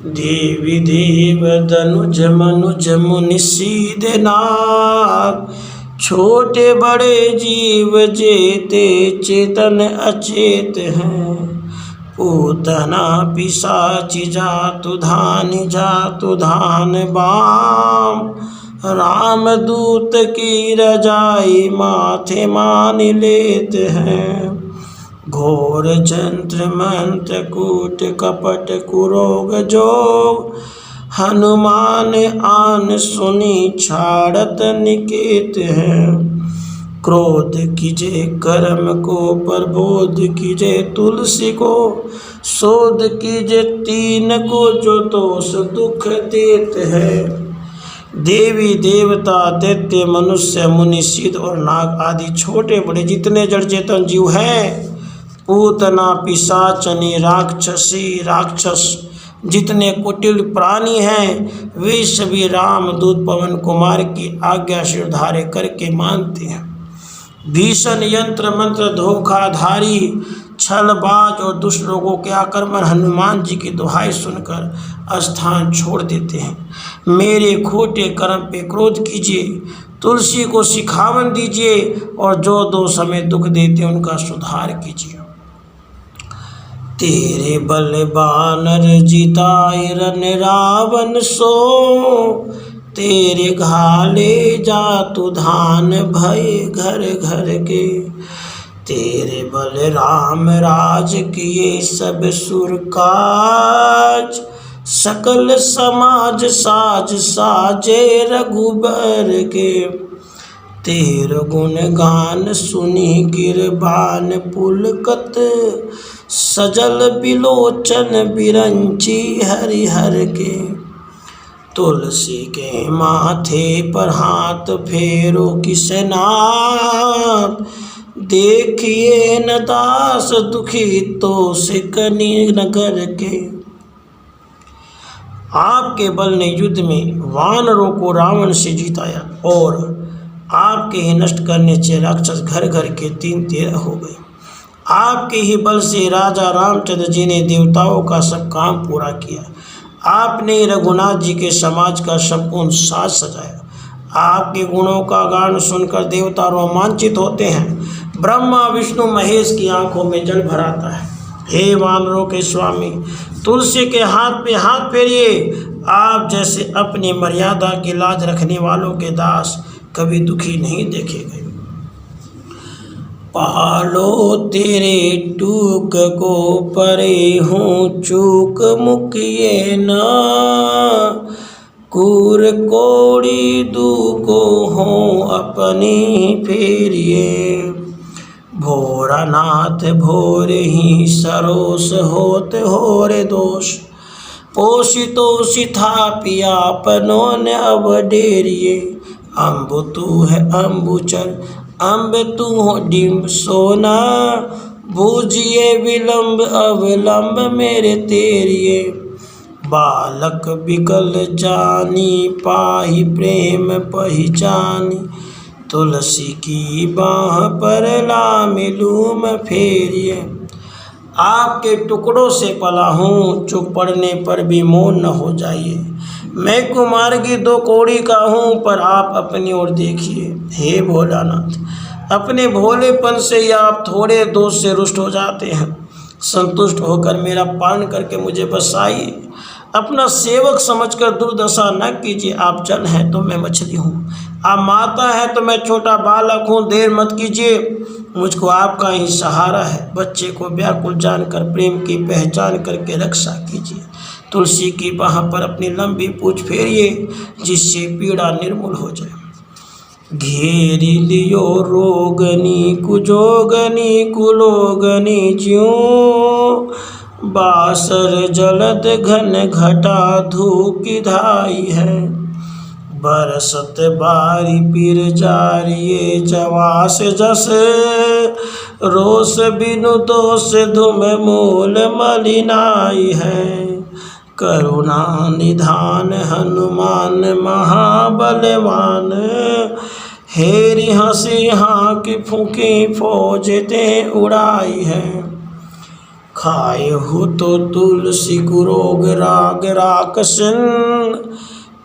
देवी देव धनुज मनुज मुनि सीधे नाग, छोटे बड़े जीव जेते चेतन अचेत हैं। पूतना पिशाची जातु धान बाम, रामदूत की रजाई माथे मान लेते हैं। घोर जंत्र मंत्र कूट कपट कुरोग जोग, हनुमान आन सुनी छाड़त निकेत हैं। क्रोध कीजे कर्म को प्रबोध कीजे तुलसी को, शोध कीजे तीन को जो दोष दुख देते हैं। देवी देवता दैत्य मनुष्य मुनि सिद्ध और नाग आदि छोटे बड़े जितने जड़ चेतन जीव हैं, पूतना पिशाचनी राक्षस जितने कुटिल प्राणी हैं, वे सभी रामदूत पवन कुमार की आज्ञा शिरधारे करके मानते हैं। भीषण यंत्र मंत्र धोखाधारी छलबाज और दुष्ट लोगों के आक्रमण हनुमान जी की दुहाई सुनकर स्थान छोड़ देते हैं। मेरे खोटे कर्म पे क्रोध कीजिए, तुलसी को सिखावन दीजिए और जो दोष हमें दुख देते उनका सुधार कीजिए। तेरे बल बानर जिताए रन रावण सो, तेरे घाले जातु धान भय घर घर के। तेरे बल राम राज किए सब सुर काज, सकल समाज साज साजे रघुबर के। तेर गुण गान सुनी गिरबान पुलकत, सजल बिलोचन बिरंची हरिहर के। तुलसी के माथे पर हाथ फेरो किसनाथ, देखिए न दास दुखी तो सिकनी नगर के। आपके बल ने युद्ध में वानरों को रावण से जीताया और आपके ही नष्ट करने से राक्षस घर घर के 3-13 हो गए। आपके ही बल से राजा रामचंद्र जी ने देवताओं का सब काम पूरा किया। आपने रघुनाथ जी के समाज का संपूर्ण साज सजाया। आपके गुणों का गान सुनकर देवता रोमांचित होते हैं। ब्रह्मा विष्णु महेश की आंखों में जल भर आता है। हे वानरों के स्वामी, तुलसी के हाथ पे हाथ फेरिए। आप जैसे अपनी मर्यादा की लाज रखने वालों के दास कभी दुखी नहीं देखे गए। पालो तेरे टूक को परे हूँ चूक मुकिए ना, कूर कोड़ी दूको हों अपनी फेरिए। भोरानाथ भोर ही सरोस होते हो रे दोष, पोषितोषि था पियापनों ने अब डेरिए। अम्बु तू है अम्बुचर अम्ब तू हो डिम्ब सोना, बूझिए विलंब अवलंब मेरे तेरिए। बालक बिकल जानी पाहि प्रेम पहिचानी, तुलसी की बाह पर लामे लूम फेरिए। आपके टुकड़ों से पला हूँ, चुप पड़ने पर भी मौन न हो जाइए। मैं कुमार की दो कौड़ी का हूँ, पर आप अपनी ओर देखिए। हे भोलानाथ, अपने भोलेपन से ही आप थोड़े दोष से रुष्ट हो जाते हैं। संतुष्ट होकर मेरा पालन करके मुझे बसाइए। अपना सेवक समझकर दुर्दशा न कीजिए। आप जल हैं तो मैं मछली हूँ, आप माता है तो मैं छोटा बालक हूँ। देर मत कीजिए, मुझको आपका ही सहारा है। बच्चे को व्याकुल जानकर प्रेम की पहचान करके रक्षा कीजिए। तुलसी की बाह पर अपनी लंबी पूंछ फेरिए, जिससे पीड़ा निर्मूल हो जाए। घेरी लियो रोगनी कुजोगनी कुलोगनी ज्यों, बासर जलद घन घटा धूप की धाई है। बरसत बारी पीर जारिये जवास जस, रोष बिनु दोष धुम मूल मलिनाई है। करुणा निधान हनुमान महाबलवान, हेरी हंसी हाँक फूकी फौज ते उड़ाई है। खाए हो तो तुलसी कुरोग राग राकसन,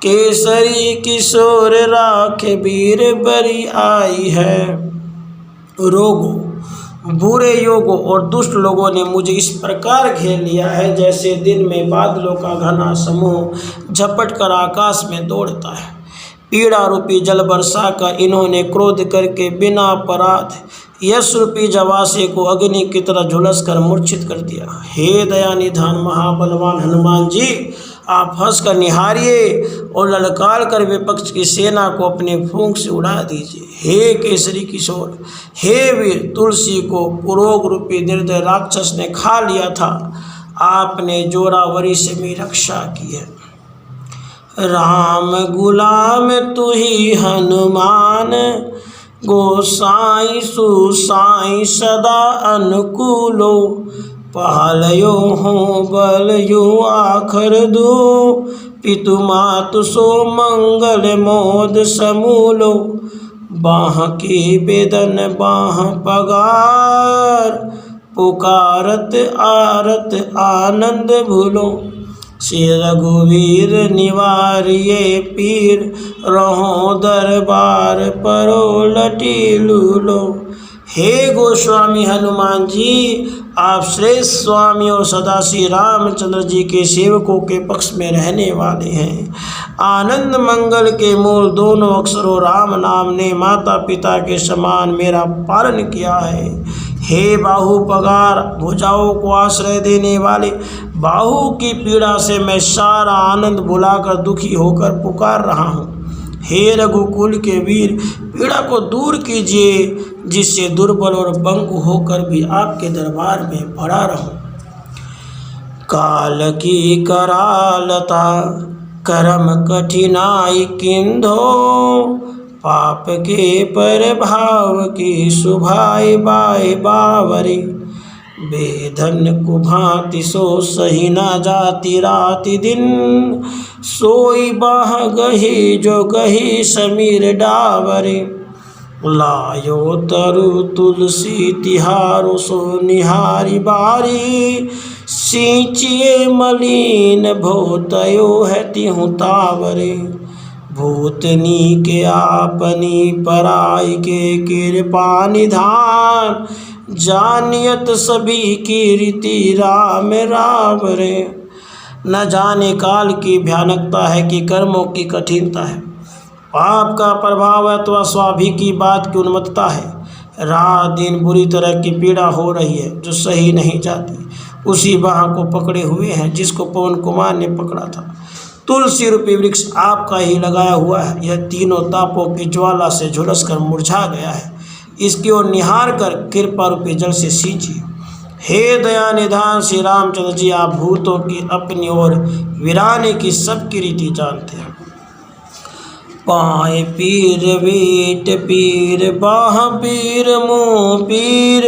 केसरी किशोर राखे वीर बरी आई है। रोगों, बुरे योगों और दुष्ट लोगों ने मुझे इस प्रकार घेर लिया है, जैसे दिन में बादलों का घना समूह झपट कर आकाश में दौड़ता है। पीड़ा रूपी जल बरसा कर इन्होंने क्रोध करके बिना अपराध यश रूपी जवासे को अग्नि की तरह झुलस कर मूर्छित कर दिया। हे दया निधान महाबलवान हनुमान जी, आप हंस कर निहारिए और ललकार कर विपक्ष की सेना को अपने फूंक से उड़ा दीजिए। हे केसरी किशोर, हे वीर, तुलसी को पुरोग रूपी निर्दय राक्षस ने खा लिया था। आपने जोरावरी से मेरी रक्षा की है। राम गुलाम तू ही हनुमान, गोसाई सुसाई सदा अनुकूलो। पहलयो हो बलयो आखर दो, पितु मातु सो मंगल मोद समूलो। बाह की बेदन बाह पगार, पुकारत आरत आनंद भूलो। श्री रघुवीर निवारिये पीर, रहो दरबार परो लटी लूलो। हे गोस्वामी हनुमान जी, आप श्रेष्ठ स्वामी और सदा श्री रामचंद्र जी के सेवकों के पक्ष में रहने वाले हैं। आनंद मंगल के मूल दोनों अक्षरों राम नाम ने माता पिता के समान मेरा पालन किया है। हे बाहु पगार, भुजाओं को आश्रय देने वाले, बाहु की पीड़ा से मैं सारा आनंद भुलाकर दुखी होकर पुकार रहा हूँ। हे रघुकुल के वीर, पीड़ा को दूर कीजिए, जिससे दुर्बल और बंग होकर भी आपके दरबार में पड़ा रहूं। काल की करालता कर्म कठिनाई किंधो, पाप के प्रभाव की सुभाई बाई बावरी। बेधन कुभांति सो सही ना जाती राति दिन, सोई बाह गही जो गही समीर डावरे। लायो तरु तुलसी तिहारो सो निहारी बारी, सींचिए मलिन भोतयो है तिहु तावरे। भूतनी के आपनी पराई के कृपा निधान, जानियत सभी की रीति राम राम रे। न जाने काल की भयानकता है कि कर्मों की कठिनता है, पाप का प्रभाव है अथवा स्वाभाविक की बात की उन्मत्तता है। रात दिन बुरी तरह की पीड़ा हो रही है, जो सही नहीं जाती। उसी बाह को पकड़े हुए हैं जिसको पवन कुमार ने पकड़ा था। तुलसी रूपी वृक्ष आपका ही लगाया हुआ है। यह तीनों तापों की ज्वाला से झुलस कर मुरझा गया है। इसकी ओर निहार कर कृपा रूपी जल से सींचिए। हे दया निधान श्री रामचंद्र जी, आप भूतों की अपनी ओर विराने की सबकी रीति जानते हैं। पाए पीर वीट पीर, बाह पीर मुँह पीर,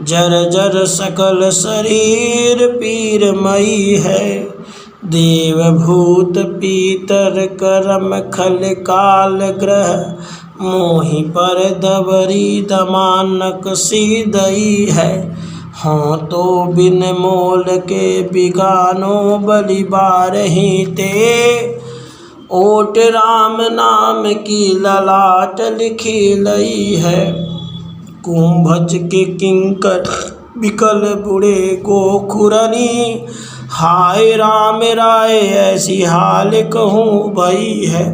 जर जर सकल शरीर पीरमयी है। देवभूत पीतर करम खल काल ग्रह, मोहि पर दबरी दमानक सीदई है। हाँ तो बिन मोल के बिगानो बलि बारहि ते, ओट राम नाम की ललाट लिखी लई है। कुंभज के किंकर बिकल बुढ़े गोखुरनी, हाय राम राय ऐसी हाल कहूँ भई है।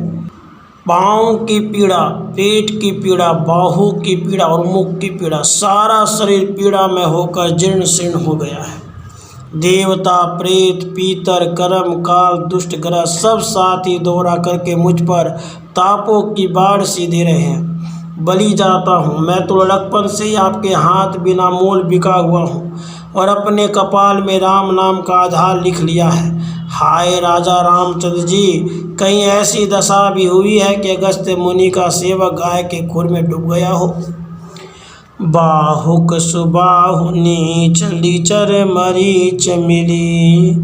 पाँव की पीड़ा, पेट की पीड़ा, बाहू की पीड़ा और मुख की पीड़ा, सारा शरीर पीड़ा में होकर जीर्ण शीर्ण हो गया है। देवता प्रेत पीतर कर्म काल दुष्ट ग्रह सब साथ ही दौरा करके मुझ पर तापों की बाढ़ सी दे रहे हैं। बलि जाता हूँ, मैं तो लड़कपन से ही आपके हाथ बिना मोल बिका हुआ हूँ और अपने कपाल में राम नाम का आधार लिख लिया है। हाय राजा रामचंद्र जी, कहीं ऐसी दशा भी हुई है कि अगस्त्य मुनि का सेवक गाय के खुर में डूब गया हो। बाहुक सुबाहु नीच लीचर मरीच मिली,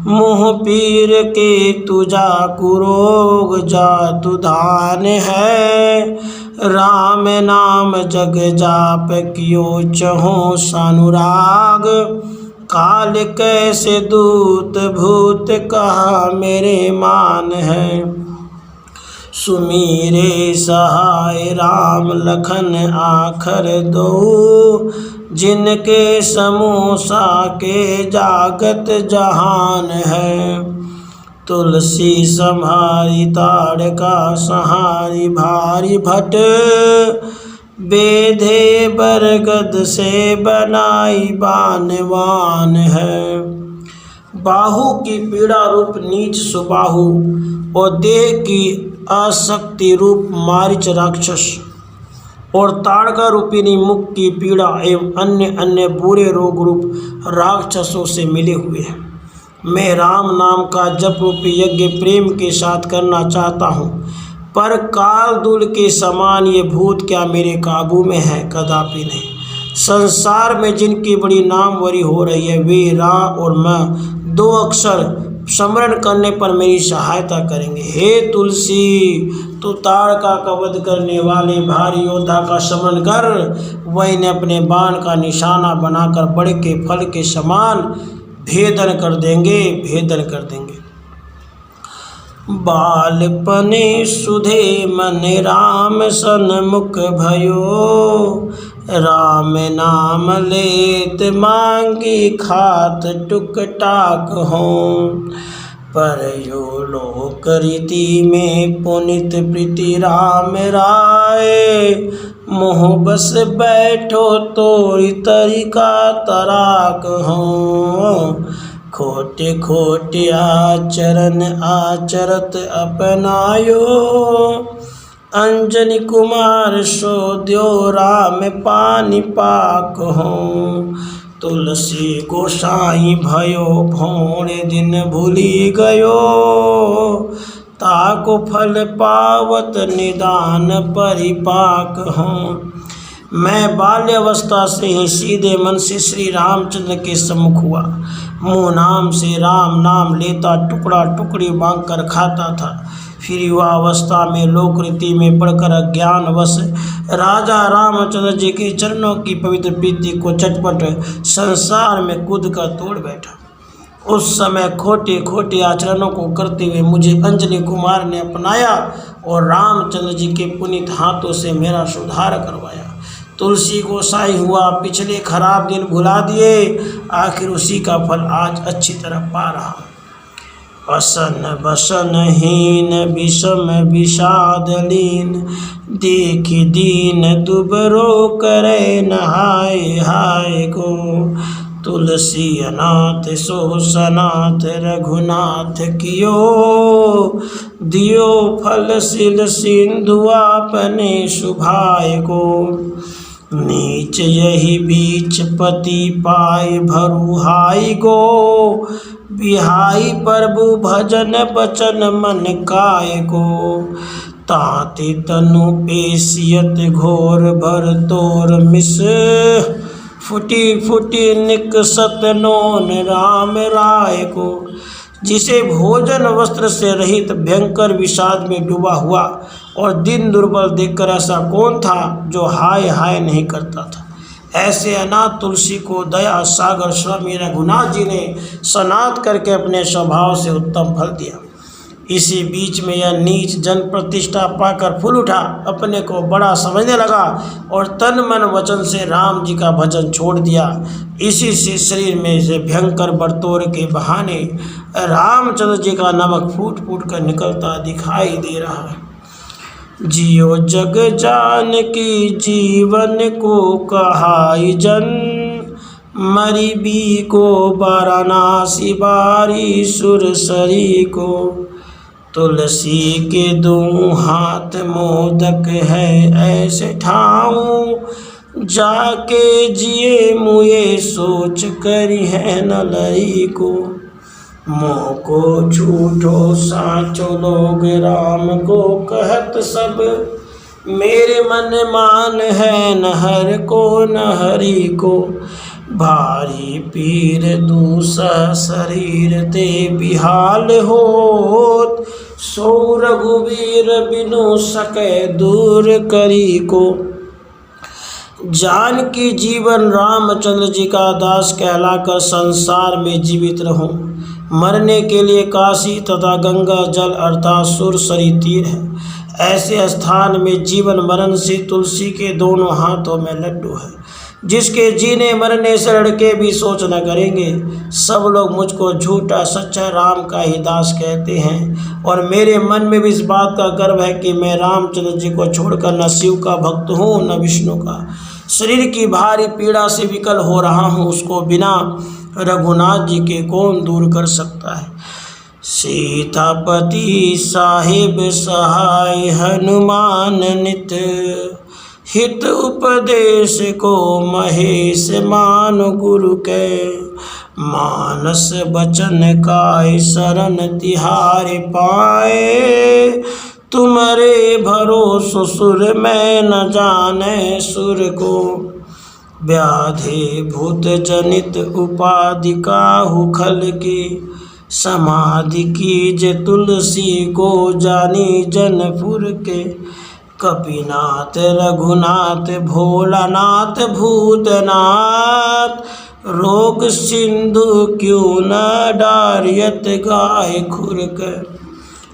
मुँह पीर के तुजा कुरोग जातु धान है। राम नाम जग जाप कियो चहो सानुराग, काल कैसे दूत भूत कहा मेरे मान है। सुमीरे सहाय राम लखन आखर दो, जिनके समूसा के जागत जहान है। तुलसी संहारी ताड़का सहारी भारी भट, बेधे बरगद से बनाई बानवान है। बाहु की पीड़ा रूप नीच सुबाहु और देह की आसक्ति रूप मारीच राक्षस और ताड़का रूपिणी मुख की पीड़ा एवं अन्य अन्य बुरे रोग रूप राक्षसों से मिले हुए हैं। मैं राम नाम का जप रूपी यज्ञ प्रेम के साथ करना चाहता हूँ, पर कालदूल के समान ये भूत क्या मेरे काबू में है? कदापि नहीं। संसार में जिनकी बड़ी नामवरी हो रही है वे रा और म दो अक्षर स्मरण करने पर मेरी सहायता करेंगे। हे तुलसी, तू ताड़का का वध करने वाले भारी योद्धा का स्मरण कर, वह इन्हें अपने बाण का निशाना बनाकर बड़े के फल के समान भेदन कर देंगे। बालपने सुधे मन राम सन्मुख भयो, राम नाम लेत मांगी खात टुक टाक हों। पर यो लोक रीति में पुनित प्रीति राम राय, मोह बस बैठो तोरी तरीका तराक हों। खोटे खोटे आचरण आचरत अपनायो, अंजनी कुमार सो द्यो राम पानी पाक हों। तुलसी गोसाई भयो भोणे दिन भूली गयो, ताको फल पावत निदान परिपाक हों। मैं बाल्यावस्था से ही सीधे मन से श्री रामचंद्र के सम्मुख हुआ। मुँह नाम से राम नाम लेता टुकड़ा टुकड़ी मांग कर खाता था। फिर युवावस्था में लोक रीति में पढ़कर अज्ञानवश राजा रामचंद्र जी के चरणों की पवित्र प्रीति को चटपट संसार में कूद कर तोड़ बैठा। उस समय खोटे खोटे आचरणों को करते हुए मुझे अंजनी कुमार ने अपनाया और रामचंद्र जी के पुनीत हाथों से मेरा सुधार करवाया। तुलसी गोसाई हुआ, पिछले खराब दिन भुला दिए, आखिर उसी का फल आज अच्छी तरह पा रहा हूँ। असन बसन हीन विषम विषाद लीन, देखी दीन दुबरो करे नहाय हाय को। तुलसी अनाथ सो सनाथ रघुनाथ कियो, दियो फल सिल सिंधु आपने शुभाय को। नीच यही बीच पति पाए भरुहाई गो, बिहाई प्रभु भजन बचन मन काय को। ताते तनु पेशियत घोर भर तोर मिस, फुटी फुटी निकसत नोन राम राय को। जिसे भोजन वस्त्र से रहित भयंकर विषाद में डूबा हुआ और दिन दुर्बल देखकर ऐसा कौन था जो हाय हाय नहीं करता था। ऐसे अनाथ तुलसी को दया सागर स्वामी रघुनाथ जी ने सनात करके अपने स्वभाव से उत्तम फल दिया। इसी बीच में यह नीच जन प्रतिष्ठा पाकर फूल उठा, अपने को बड़ा समझने लगा और तन मन वचन से राम जी का भजन छोड़ दिया। इसी से शरीर में से भयंकर बरतोर के बहाने रामचंद्र जी का नमक फूट फूट कर निकलता दिखाई दे रहा है। जियो जग जान की जीवन को कहाई जन, मरी बी को वाराणसी बारी सुरसरी को। तुलसी के दो हाथ मोदक है ऐसे ठाऊं, जाके जिए मुए सोच करी है न लई को। मोह को झूठो साचो लोग राम को कहत सब, मेरे मन मान है न हर को न हरि को। भारी पीर दूसरा शरीर ते बिहाल होत, सो रघुवीर बिनु सके दूर करी को। जानकी जीवन रामचंद्र जी का दास कहलाकर संसार में जीवित रहूं। मरने के लिए काशी तथा गंगा जल अर्थात सुरसरी तीर है। ऐसे स्थान में जीवन मरण से तुलसी के दोनों हाथों में लड्डू है, जिसके जीने मरने से लड़के भी सोच न करेंगे। सब लोग मुझको झूठा सच्चा राम का ही दास कहते हैं और मेरे मन में भी इस बात का गर्व है कि मैं रामचंद्र जी को छोड़कर न शिव का भक्त हूँ न विष्णु का। शरीर की भारी पीड़ा से विकल हो रहा हूँ, उसको बिना रघुनाथ जी के कौन दूर कर सकता है। सीतापति साहिब सहाय हनुमान नित, हित उपदेश को महेश मान गुरु के। मानस बचन काय शरण तिहारे पाए, तुम्हारे भरोसो सुर में न जाने सुर को। व्याधि भूत जनित उपाधि काहू खल की, समाधि कीजे तुलसी को जानी जनपुर के। कपिनाथ रघुनाथ भोलानाथ भूतनाथ, रोग सिंधु क्यों न डारियत गाय खुरक।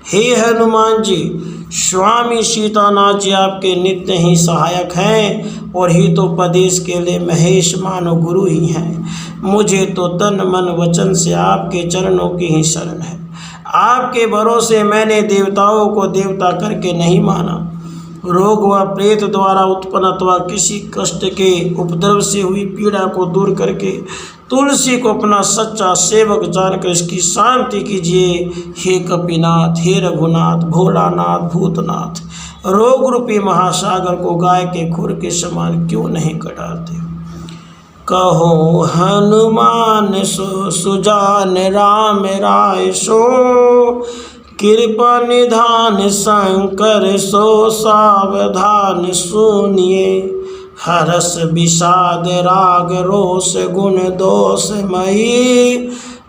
हे हनुमान जी, स्वामी सीतानाथ जी आपके नित्य ही सहायक हैं और हितोपदेश के लिए महेश मानो गुरु ही हैं। मुझे तो तन मन वचन से आपके चरणों की ही शरण है। आपके भरोसे मैंने देवताओं को देवता करके नहीं माना। रोग व प्रेत द्वारा उत्पन्न अथवा किसी कष्ट के उपद्रव से हुई पीड़ा को दूर करके तुलसी को अपना सच्चा सेवक जानकर इसकी शांति कीजिए। हे कपिनाथ, हे रघुनाथ, भोलानाथ, भूतनाथ, रोग रूपी महासागर को गाय के खुर के समान क्यों नहीं कटाते। कहो हनुमान सो सुजान राम राय सो, कृपा निधान शंकर सो सावधान सुनिए। हरस विषाद राग रोष गुण दोष मही,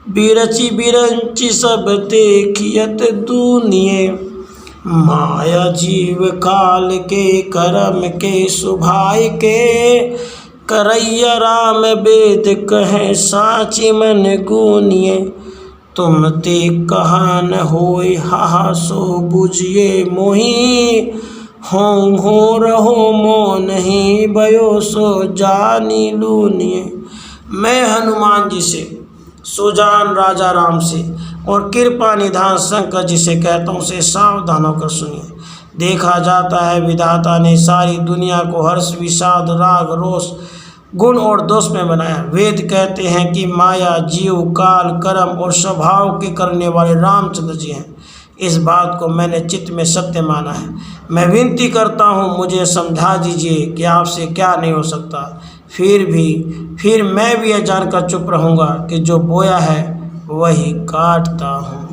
बिरचि बिरंचि सब देखियत दुनिये। माया जीव काल के कर्म के सुभाय के, करैया राम वेद कहे साची मन गुनिये। तुम ते कहा न होय हा सो बुझिए मोही, हो रहो मो नहीं भयो सो जानी लूनिए। मैं हनुमान जी से, सुजान राजा राम से और कृपा निधान शंकर जी से कहता हूँ से सावधान होकर सुनिए। देखा जाता है विधाता ने सारी दुनिया को हर्ष विषाद राग रोष गुण और दोष में बनाया। वेद कहते हैं कि माया जीव काल कर्म और स्वभाव के करने वाले रामचंद्र जी हैं। इस बात को मैंने चित्त में सत्य माना है। मैं विनती करता हूँ मुझे समझा दीजिए कि आपसे क्या नहीं हो सकता। फिर मैं भी यह जानकर चुप रहूँगा कि जो बोया है वही काटता हूँ।